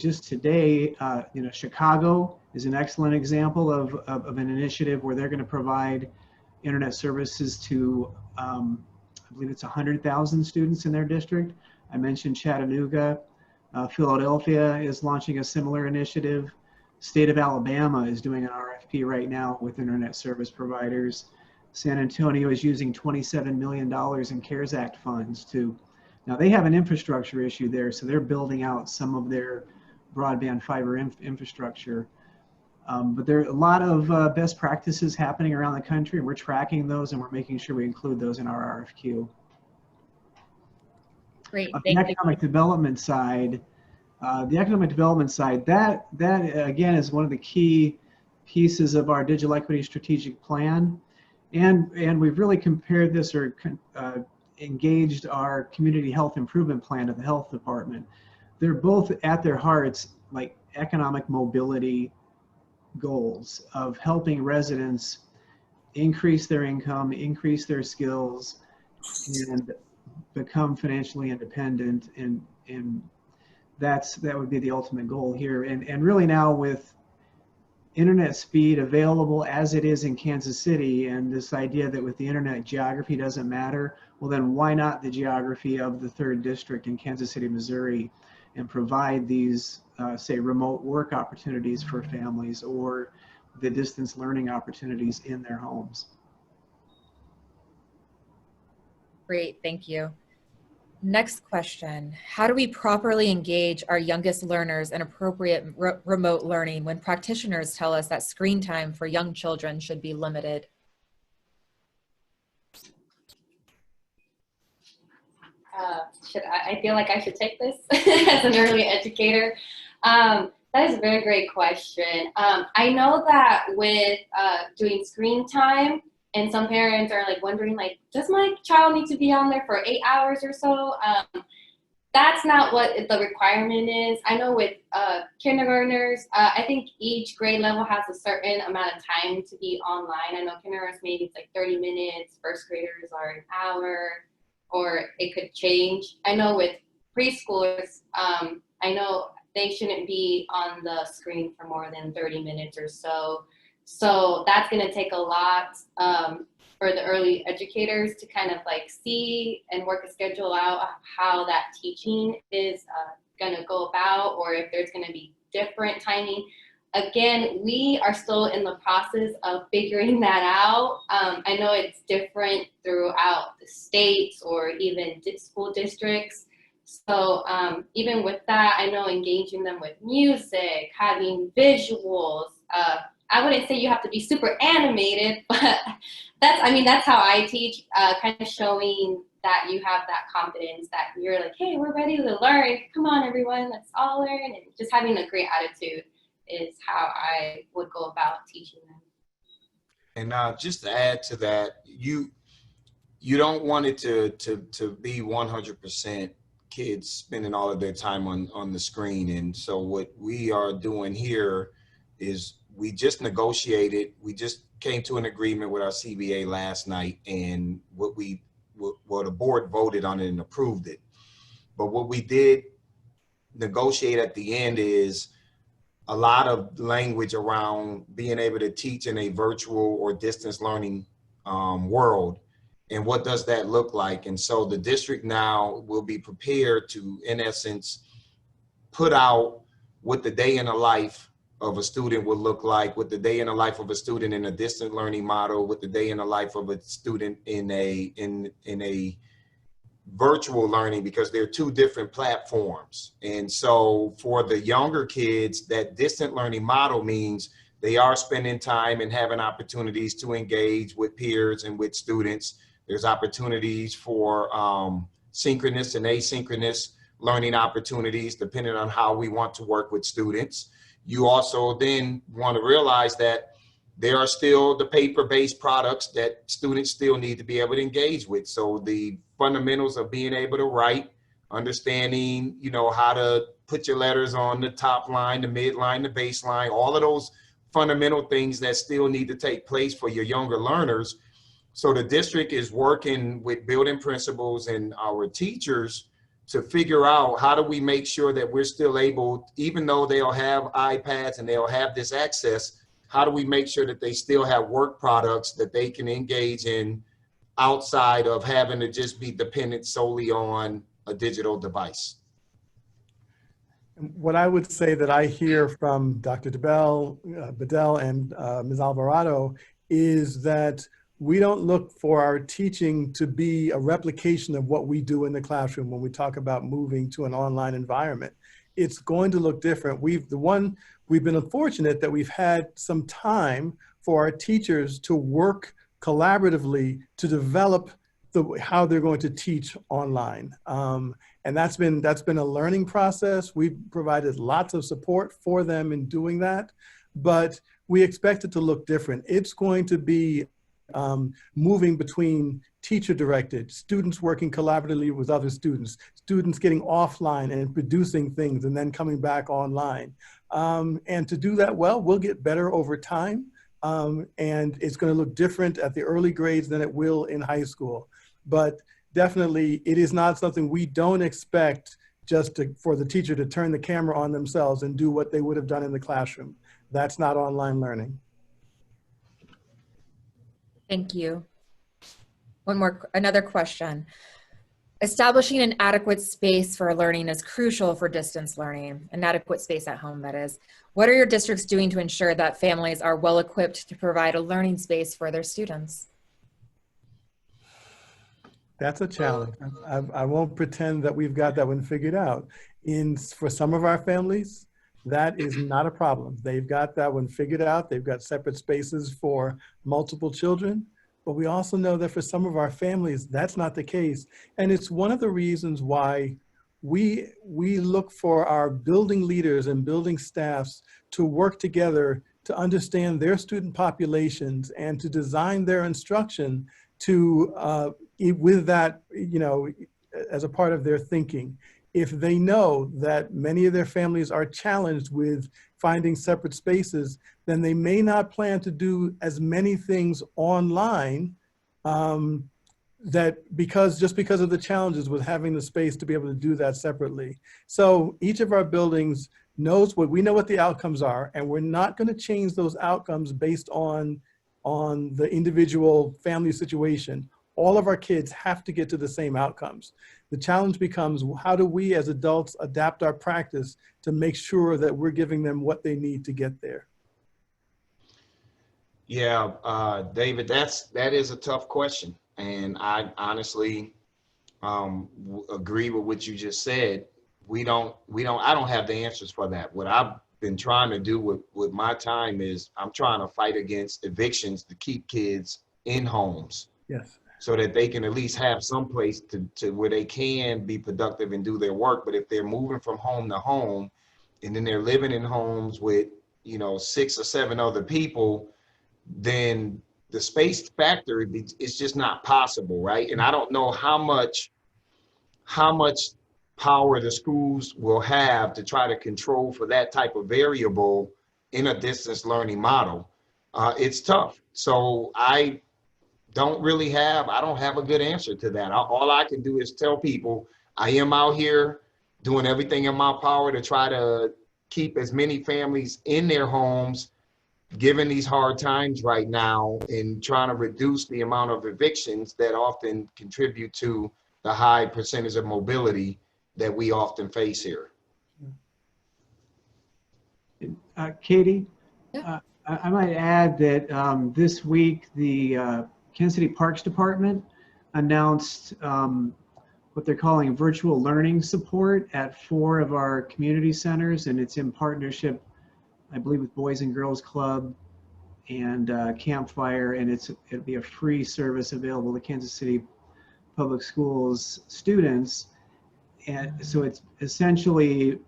Chicago is an excellent example of an initiative where they're going to provide internet services to, I believe it's 100,000 students in their district. I mentioned Chattanooga. Philadelphia is launching a similar initiative. State of Alabama is doing an RFP right now with internet service providers. San Antonio is using $27 million in CARES Act funds to, now they have an infrastructure issue there, so they're building out some of their broadband fiber infrastructure. But there are a lot of best practices happening around the country, and we're tracking those and we're making sure we include those in our RFQ. Great, On the economic development side, that again is one of the key pieces of our digital equity strategic plan, and we've really compared this or engaged our community health improvement plan of the health department. They're both at their hearts like economic mobility goals of helping residents increase their income, increase their skills, and become financially independent, and that would be the ultimate goal here. And really now with internet speed available as it is in Kansas City, and this idea that with the internet geography doesn't matter, well then why not the geography of the 3rd district in Kansas City, Missouri, and provide these say remote work opportunities for families or the distance learning opportunities in their homes. Great, thank you. Next question. How do we properly engage our youngest learners in appropriate remote learning when practitioners tell us that screen time for young children should be limited? I feel like I should take this as an early educator. That is a very great question. I know that with doing screen time, and some parents are like wondering, like, does my child need to be on there for 8 hours or so? That's not what the requirement is. I know with kindergartners, I think each grade level has a certain amount of time to be online. I know kindergartners maybe it's like 30 minutes, first graders are an hour, or it could change. I know with preschoolers, I know they shouldn't be on the screen for more than 30 minutes or so. So that's going to take a lot for the early educators to kind of like see and work a schedule out how that teaching is going to go about, or if there's going to be different timing. Again, we are still in the process of figuring that out. I know it's different throughout the states or even school districts. So even with that, I know engaging them with music, having visuals, I wouldn't say you have to be super animated, but that's how I teach, kind of showing that you have that confidence, that you're like, hey, we're ready to learn. Come on, everyone, let's all learn. And just having a great attitude is how I would go about teaching them. And just to add to that, you don't want it to be 100% kids spending all of their time on the screen. And so what we are doing here is we just came to an agreement with our CBA last night, and the board voted on it and approved it. But what we did negotiate at the end is a lot of language around being able to teach in a virtual or distance learning world. And what does that look like? And so the district now will be prepared to, in essence, put out what the day in the life of a student would look like, what the day in the life of a student in a distant learning model, what the day in the life of a student in a virtual learning, because they're two different platforms. And so for the younger kids, that distant learning model means they are spending time and having opportunities to engage with peers and with students. There's opportunities for synchronous and asynchronous learning opportunities, depending on how we want to work with students. You also then want to realize that there are still the paper-based products that students still need to be able to engage with. So the fundamentals of being able to write, understanding, how to put your letters on the top line, the midline, the baseline, all of those fundamental things that still need to take place for your younger learners. So the district is working with building principals and our teachers to figure out how do we make sure that we're still able, even though they'll have iPads and they'll have this access, how do we make sure that they still have work products that they can engage in outside of having to just be dependent solely on a digital device? What I would say that I hear from Dr. Bedell and Ms. Alvarado is that we don't look for our teaching to be a replication of what we do in the classroom when we talk about moving to an online environment. It's going to look different. We've been fortunate that we've had some time for our teachers to work collaboratively to develop how they're going to teach online. And that's been a learning process. We've provided lots of support for them in doing that, but we expect it to look different. It's going to be moving between teacher-directed, students working collaboratively with other students, students getting offline and producing things and then coming back online. And to do that well, we'll get better over time. And it's going to look different at the early grades than it will in high school. But definitely, it is not something we don't expect for the teacher to turn the camera on themselves and do what they would have done in the classroom. That's not online learning. Thank you. Another question. Establishing an adequate space for learning is crucial for distance learning, an adequate space at home, that is. What are your districts doing to ensure that families are well equipped to provide a learning space for their students? That's a challenge. I won't pretend that we've got that one figured out. For some of our families, that is not a problem. They've got that one figured out. They've got separate spaces for multiple children. But we also know that for some of our families, that's not the case. And it's one of the reasons why we look for our building leaders and building staffs to work together to understand their student populations and to design their instruction to with that, as a part of their thinking. If they know that many of their families are challenged with finding separate spaces, then they may not plan to do as many things online just because of the challenges with having the space to be able to do that separately. So each of our buildings we know what the outcomes are, and we're not going to change those outcomes based on the individual family situation. All of our kids have to get to the same outcomes. The challenge becomes, how do we as adults adapt our practice to make sure that we're giving them what they need to get there? Yeah, David, that is a tough question. And I honestly agree with what you just said. I don't have the answers for that. What I've been trying to do with my time is I'm trying to fight against evictions to keep kids in homes. Yes. So that they can at least have some place to where they can be productive and do their work. But if they're moving from home to home and then they're living in homes with, 6 or 7 other people, then the space factor is just not possible, right? And I don't know how much power the schools will have to try to control for that type of variable in a distance learning model. It's tough. So I don't have a good answer to that. All I can do is tell people I am out here doing everything in my power to try to keep as many families in their homes, given these hard times right now, and trying to reduce the amount of evictions that often contribute to the high percentage of mobility that we often face here. Katie, Yeah. I might add that this week the Kansas City Parks Department announced what they're calling virtual learning support at 4 of our community centers, and it's in partnership, I believe, with Boys and Girls Club and Campfire, and it'll be a free service available to Kansas City Public Schools students. And so it's essentially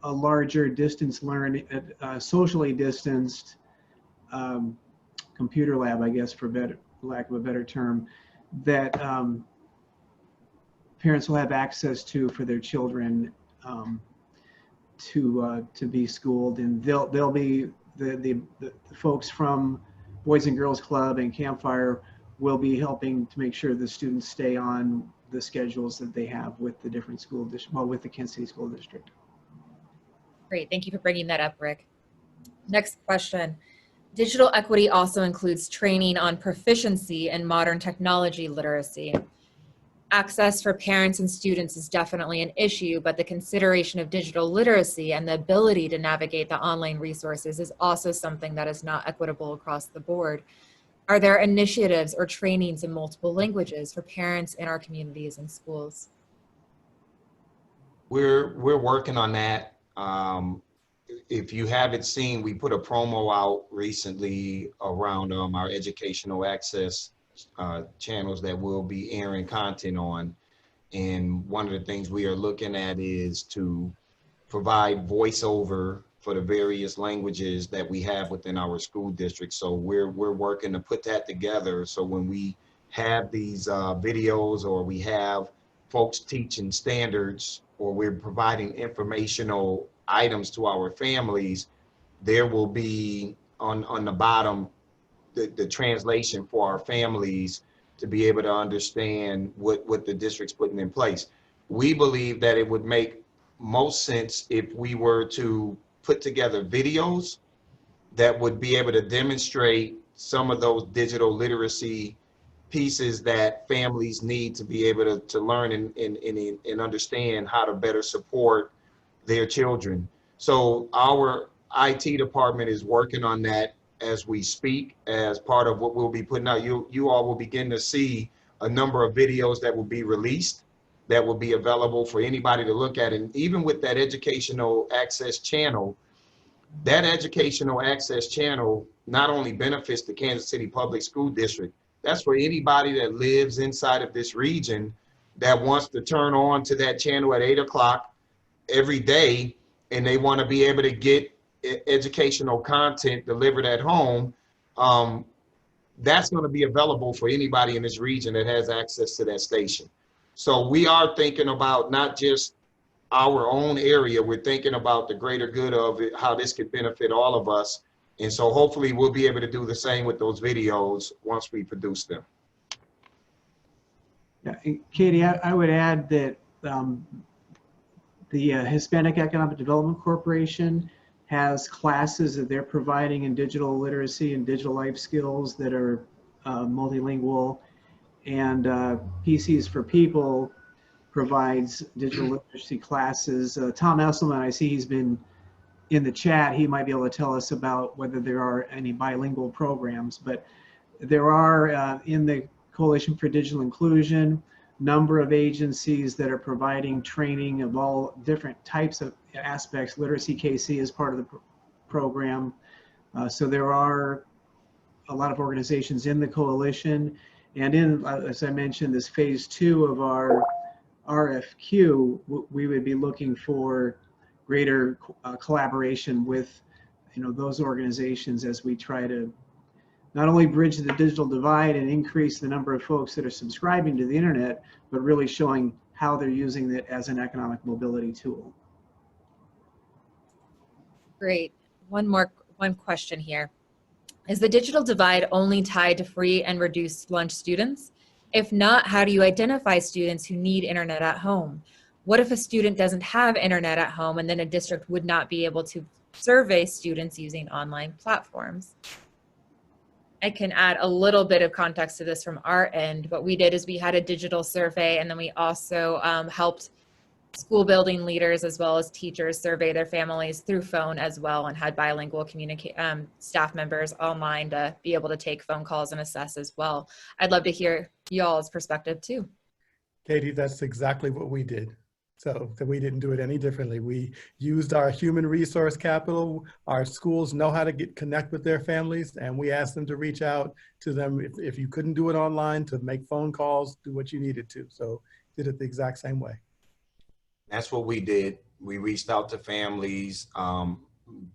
a larger distance learning, socially distanced computer lab, I guess, for lack of a better term, that parents will have access to for their children to be schooled, and they'll be the folks from Boys and Girls Club and Campfire will be helping to make sure the students stay on the schedules that they have with the different school districts, well, with the Kansas City School District. Great, thank you for bringing that up, Rick. Next question. Digital equity also includes training on proficiency in modern technology literacy. Access for parents and students is definitely an issue, but the consideration of digital literacy and the ability to navigate the online resources is also something that is not equitable across the board. Are there initiatives or trainings in multiple languages for parents in our communities and schools? We're working on that. If you haven't seen, we put a promo out recently around our educational access channels that we'll be airing content on. And one of the things we are looking at is to provide voiceover for the various languages that we have within our school district. So we're working to put that together. So when we have these videos, or we have folks teaching standards, or we're providing informational items to our families, there will be on the bottom the translation for our families to be able to understand what the district's putting in place. We believe that it would make most sense if we were to put together videos that would be able to demonstrate some of those digital literacy pieces that families need to be able to learn and understand how to better support their children. So our IT department is working on that as we speak, as part of what we'll be putting out. You all will begin to see a number of videos that will be released, that will be available for anybody to look at. And even with that educational access channel, that educational access channel not only benefits the Kansas City Public School District, that's for anybody that lives inside of this region that wants to turn on to that channel at 8 o'clock every day, and they want to be able to get educational content delivered at home. That's going to be available for anybody in this region that has access to that station. So we are thinking about not just our own area, we're thinking about the greater good of it, how this could benefit all of us. And so hopefully we'll be able to do the same with those videos once we produce them. Yeah, and Katie, I would add that the Hispanic Economic Development Corporation has classes that they're providing in digital literacy and digital life skills that are multilingual, and PCs for People provides digital literacy classes. Tom Esselman, I see he's been in the chat. He might be able to tell us about whether there are any bilingual programs, but there are in the Coalition for Digital Inclusion, number of agencies that are providing training of all different types of aspects. Literacy KC is part of the program. So there are a lot of organizations in the coalition. And in, as I mentioned, this phase 2 of our RFQ, we would be looking for greater collaboration with, those organizations as we try to not only bridge the digital divide and increase the number of folks that are subscribing to the internet, but really showing how they're using it as an economic mobility tool. Great. One question here. Is the digital divide only tied to free and reduced lunch students? If not, how do you identify students who need internet at home? What if a student doesn't have internet at home and then a district would not be able to survey students using online platforms? I can add a little bit of context to this from our end. What we did is we had a digital survey, and then we also helped school building leaders as well as teachers survey their families through phone as well, and had bilingual staff members online to be able to take phone calls and assess as well. I'd love to hear y'all's perspective too. Katie, that's exactly what we did. So we didn't do it any differently. We used our human resource capital. Our schools know how to connect with their families, and we asked them to reach out to them if you couldn't do it online, to make phone calls, do what you needed to. So did it the exact same way. That's what we did. We reached out to families.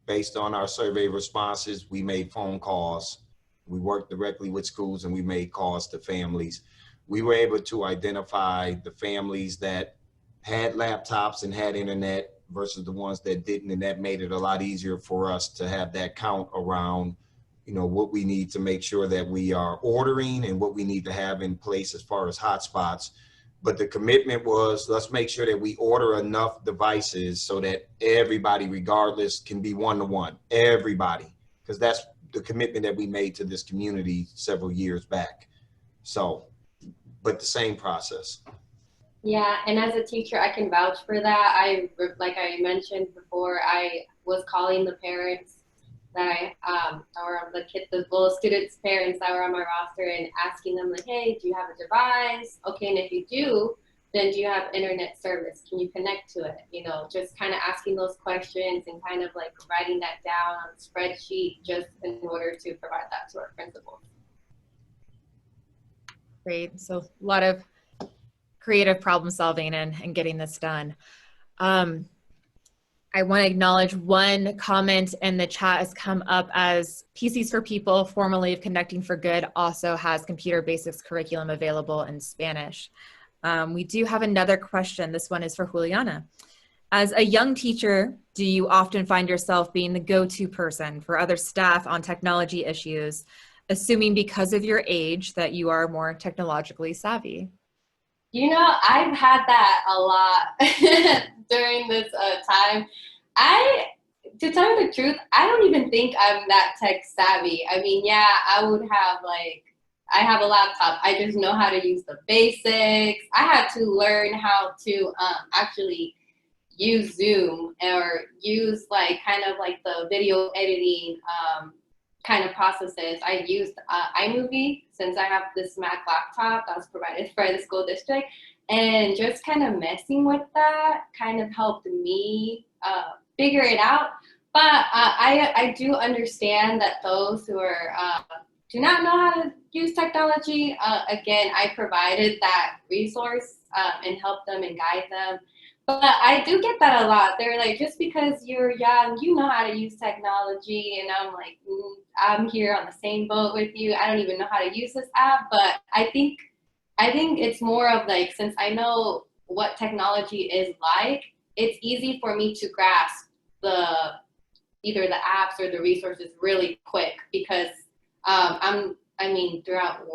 Based on our survey responses, we made phone calls. We worked directly with schools, and we made calls to families. we were able to identify the families that had laptops and had internet versus the ones that didn't, and that made it a lot easier for us to have that count around, you know, what we need to make sure that we are ordering and what we need to have in place as far as hotspots. But the commitment was, let's make sure that we order enough devices so that everybody, regardless, can be one-to-one, everybody, because that's the commitment that we made to this community several years back. So, but the same process. Yeah, and as a teacher, I can vouch for that. Like I mentioned before, I was calling the parents that or the little students' parents that were on my roster and asking them like, hey, do you have a device? Okay, and if you do, then do you have internet service? Can you connect to it? You know, just kind of asking those questions and kind of like writing that down on a spreadsheet just in order to provide that to our principals. Great. So a lot of creative problem solving and getting this done. I want to acknowledge one comment in the chat has come up as PCs for People, formerly of Connecting for Good, also has computer basics curriculum available in Spanish. We do have another question. This one is for Juliana. As a young teacher, do you often find yourself being the go-to person for other staff on technology issues, assuming because of your age that you are more technologically savvy? You know, I've had that a lot during this time. To tell you the truth, I don't even think I'm that tech savvy. I mean, yeah, I have a laptop. I just know how to use the basics. I had to learn how to actually use Zoom or use kind of the video editing kind of processes. I used iMovie since I have this Mac laptop that was provided by the school district, and just kind of messing with that kind of helped me figure it out. But I do understand that those who are do not know how to use technology, again, I provided that resource and helped them and guide them. But I do get that a lot. They're like, just because you're young, you know how to use technology. And I'm like, I'm here on the same boat with you. I don't even know how to use this app. But I think it's more of since I know what technology is like, it's easy for me to grasp either the apps or the resources really quick because throughout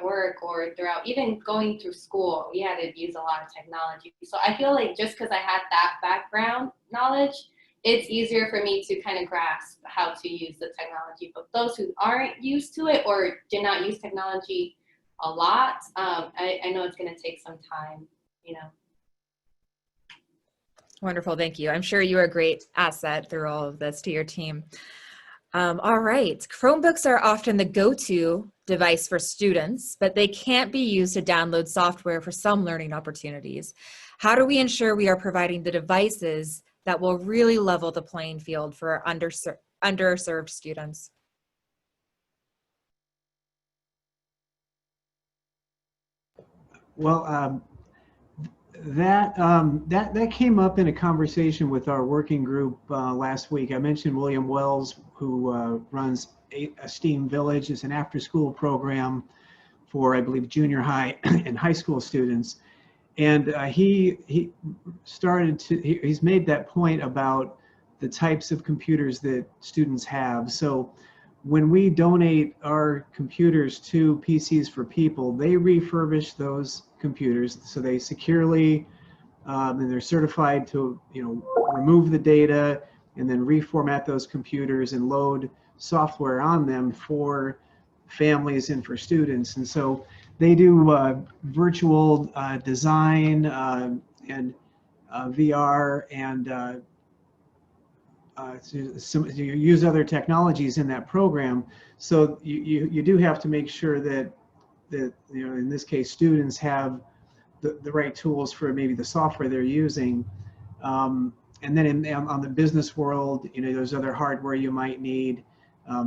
work or throughout even going through school, we had to use a lot of technology. So I feel like just because I had that background knowledge, it's easier for me to kind of grasp how to use the technology. But those who aren't used to it or did not use technology a lot, I know it's going to take some time, you know. Wonderful, thank you. I'm sure you are a great asset through all of this to your team. All right, Chromebooks are often the go-to device for students, but they can't be used to download software for some learning opportunities. How do we ensure we are providing the devices that will really level the playing field for underserved students? Well, that came up in a conversation with our working group last week. I mentioned William Wells, who runs a STEAM Village. It's an after-school program for, I believe, junior high and high school students. And he's made that point about the types of computers that students have. So when we donate our computers to PCs for People, they refurbish those computers, so they securely and they're certified to remove the data and then reformat those computers and load software on them for families and for students. And so they do virtual design and VR and you use other technologies in that program. So you do have to make sure that in this case, students have the right tools for maybe the software they're using. And then on the business world, there's other hardware you might need.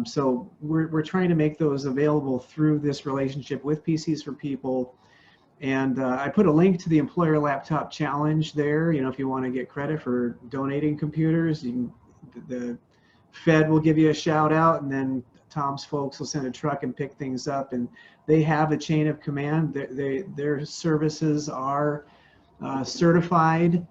So we're trying to make those available through this relationship with PCs for People. And I put a link to the Employer Laptop Challenge there. If you want to get credit for donating computers, the Fed will give you a shout out, and then Tom's folks will send a truck and pick things up, and they have a chain of command. Their services are certified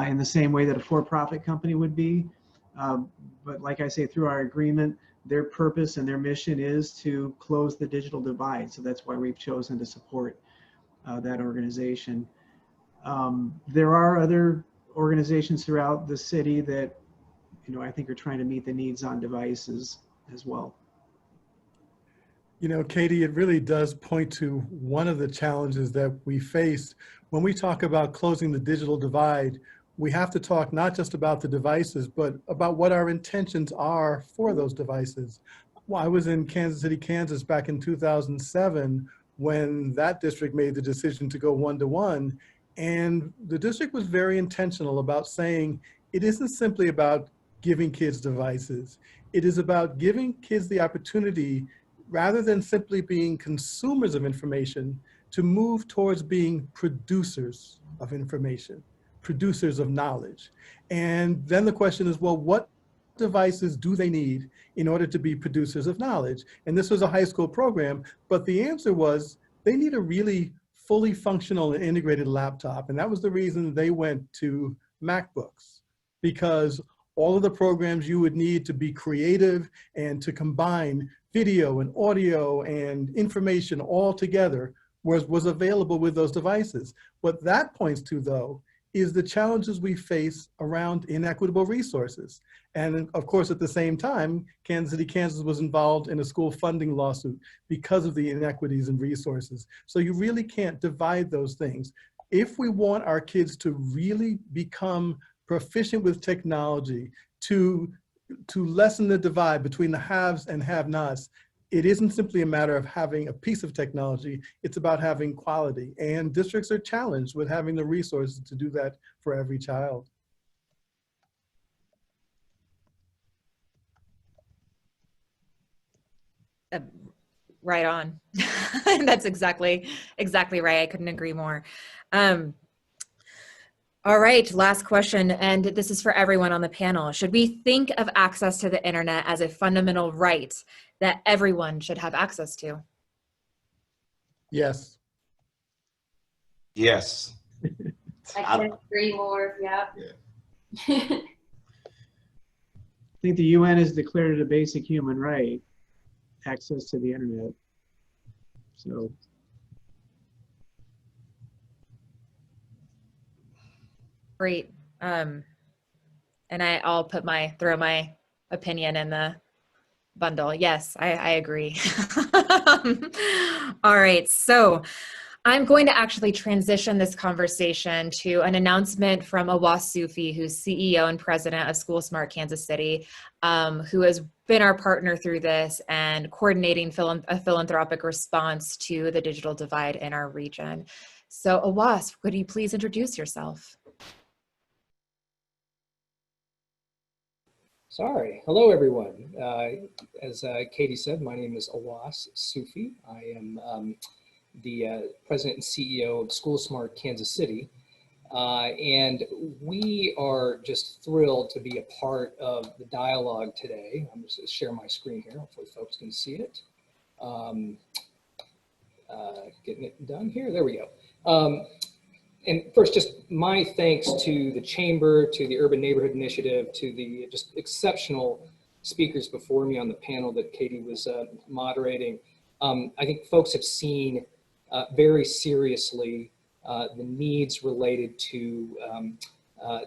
in the same way that a for-profit company would be. But like I say, through our agreement, their purpose and their mission is to close the digital divide. So that's why we've chosen to support that organization. There are other organizations throughout the city that, you know, I think are trying to meet the needs on devices as well. You know, Katie, it really does point to one of the challenges that we face when we talk about closing the digital divide. We have to talk not just about the devices, but about what our intentions are for those devices. Well, I was in Kansas City, Kansas back in 2007 when that district made the decision to go one-to-one. And the district was very intentional about saying it isn't simply about giving kids devices. It is about giving kids the opportunity, rather than simply being consumers of information, to move towards being producers of information, producers of knowledge. And then the question is, well, what devices do they need in order to be producers of knowledge? And this was a high school program, but the answer was they need a really fully functional and integrated laptop. And that was the reason they went to MacBooks, because all of the programs you would need to be creative and to combine video and audio and information all together was available with those devices. What that points to, though, is the challenges we face around inequitable resources. And of course, at the same time, Kansas City, Kansas was involved in a school funding lawsuit because of the inequities in resources. So you really can't divide those things. If we want our kids to really become proficient with technology, to lessen the divide between the haves and have-nots, it isn't simply a matter of having a piece of technology, it's about having quality. And districts are challenged with having the resources to do that for every child. Right on. That's exactly right. I couldn't agree more. All right, last question, and this is for everyone on the panel. Should we think of access to the internet as a fundamental right that everyone should have access to? Yes. Yes. I can't agree more. Yeah. I think the UN has declared it a basic human right, access to the internet. So. Great. And I'll throw my opinion in the bundle. Yes, I agree. All right, so I'm going to actually transition this conversation to an announcement from Awas Sufi, who's CEO and president of School Smart Kansas City, who has been our partner through this and coordinating a philanthropic response to the digital divide in our region. So Awas, could you please introduce yourself? Sorry. Hello, everyone. As Katie said, my name is Awas Sufi. I am the president and CEO of School Smart Kansas City. And we are just thrilled to be a part of the dialogue today. I'm just going to share my screen here. Hopefully folks can see it. Getting it done here. There we go. And first, just my thanks to the Chamber, to the Urban Neighborhood Initiative, to the just exceptional speakers before me on the panel that Katie was moderating. I think folks have seen very seriously the needs related to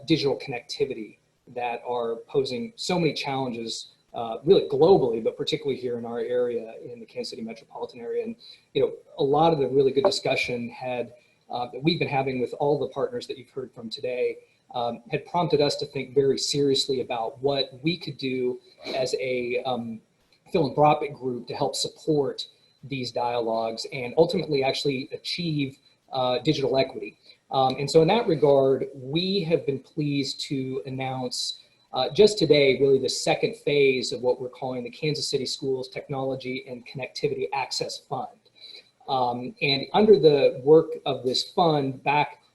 digital connectivity that are posing so many challenges really globally, but particularly here in our area, in the Kansas City metropolitan area. And a lot of the really good discussion that we've been having with all the partners that you've heard from today had prompted us to think very seriously about what we could do as a philanthropic group to help support these dialogues and ultimately actually achieve digital equity. And so in that regard, we have been pleased to announce just today really the second phase of what we're calling the Kansas City Schools Technology and Connectivity Access Fund. And under the work of this fund,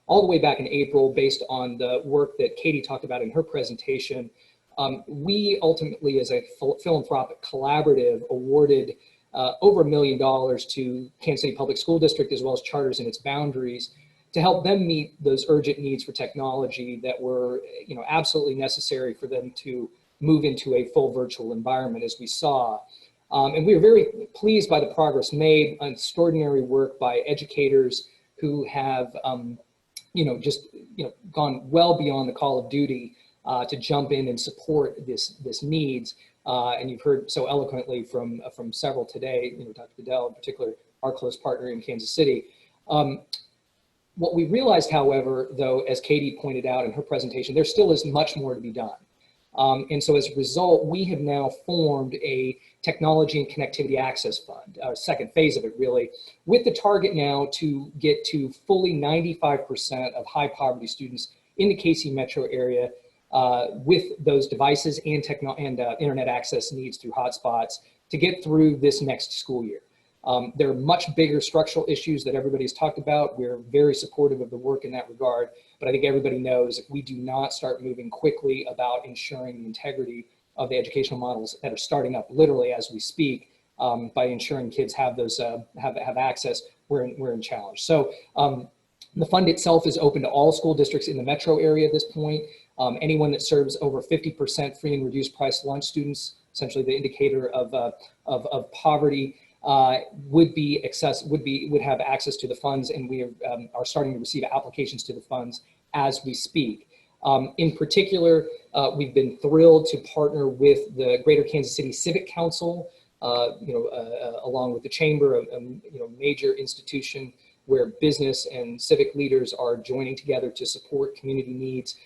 all the way back in April, based on the work that Katie talked about in her presentation, We ultimately, as a philanthropic collaborative, awarded over $1 million to Kansas City Public School District, as well as charters in its boundaries, to help them meet those urgent needs for technology that were, absolutely necessary for them to move into a full virtual environment, as we saw. And we were very pleased by the progress made, extraordinary work by educators who have, gone well beyond the call of duty to jump in and support this needs. And you've heard so eloquently from several today, Dr. Goodell in particular, our close partner in Kansas City. What we realized, however, though, as Katie pointed out in her presentation, there still is much more to be done. And so as a result, we have now formed a technology and connectivity access fund, our second phase of it really, with the target now to get to fully 95% of high poverty students in the KC metro area with those devices and internet access needs through hotspots to get through this next school year. There are much bigger structural issues that everybody's talked about. We're very supportive of the work in that regard, but I think everybody knows if we do not start moving quickly about ensuring the integrity of the educational models that are starting up literally as we speak, by ensuring kids have those have access, we're in challenge. So the fund itself is open to all school districts in the metro area at this point. Anyone that serves over 50% free and reduced price lunch students, essentially the indicator of poverty, would have access to the funds, and we are starting to receive applications to the funds as we speak. In particular, we've been thrilled to partner with the Greater Kansas City Civic Council, along with the Chamber, a major institution where business and civic leaders are joining together to support community needs.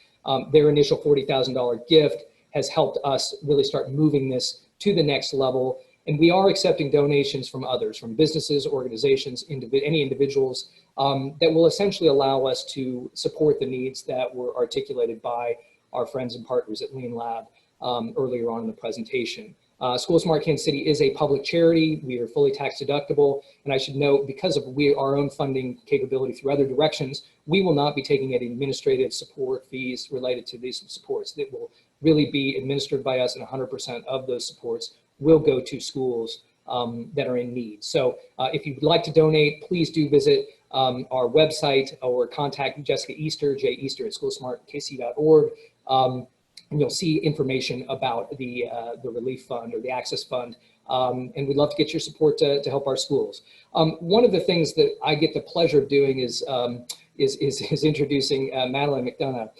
Their initial $40,000 gift has helped us really start moving this to the next level. And we are accepting donations from others, from businesses, organizations, any individuals that will essentially allow us to support the needs that were articulated by our friends and partners at Lean Lab earlier on in the presentation. School Smart Kansas City is a public charity. We are fully tax deductible. And I should note, because of our own funding capability through other directions, we will not be taking any administrative support fees related to these supports. That will really be administered by us, and 100% of those supports will go to schools that are in need. So if you'd like to donate, please do visit our website or contact Jessica Easter, jeaster@schoolsmartkc.org. And you'll see information about the relief fund or the access fund. And we'd love to get your support to help our schools. One of the things that I get the pleasure of doing is introducing Madeline McDonough,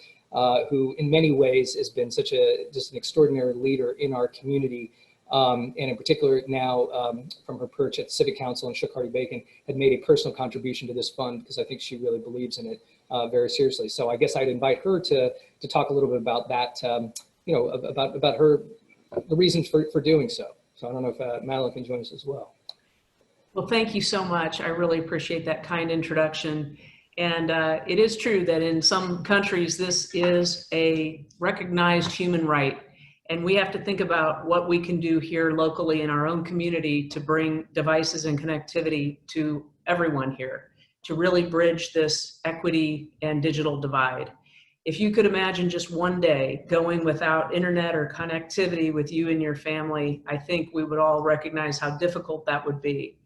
who in many ways has been just an extraordinary leader in our community. And in particular now from her perch at the Civic Council and Shook Hardy Bacon had made a personal contribution to this fund because I think she really believes in it very seriously. So I guess I'd invite her to talk a little bit about that, about the reasons for doing so. So I don't know if Madeline can join us as well. Well, thank you so much. I really appreciate that kind introduction. And it is true that in some countries, this is a recognized human right. And we have to think about what we can do here locally in our own community to bring devices and connectivity to everyone here, to really bridge this equity and digital divide. If you could imagine just one day going without internet or connectivity with you and your family, I think we would all recognize how difficult that would be.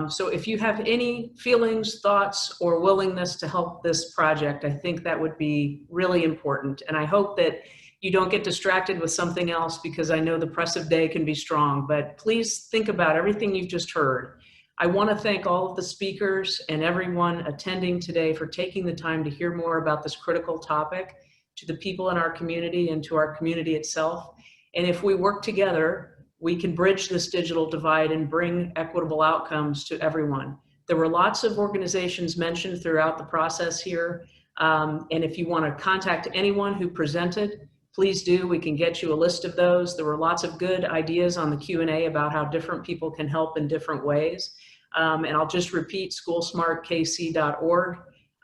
So if you have any feelings, thoughts, or willingness to help this project, I think that would be really important. And I hope that you don't get distracted with something else, because I know the press of day can be strong, but please think about everything you've just heard. I want to thank all of the speakers and everyone attending today for taking the time to hear more about this critical topic, to the people in our community and to our community itself. And if we work together, we can bridge this digital divide and bring equitable outcomes to everyone. There were lots of organizations mentioned throughout the process here. And if you want to contact anyone who presented, please do. We can get you a list of those. There were lots of good ideas on the Q&A about how different people can help in different ways. And I'll just repeat, schoolsmartkc.org.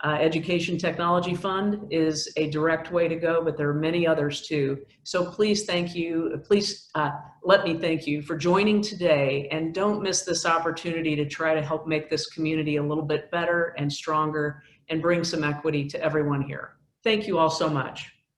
Education Technology Fund is a direct way to go, but there are many others too. So please let me thank you for joining today, and don't miss this opportunity to try to help make this community a little bit better and stronger and bring some equity to everyone here. Thank you all so much.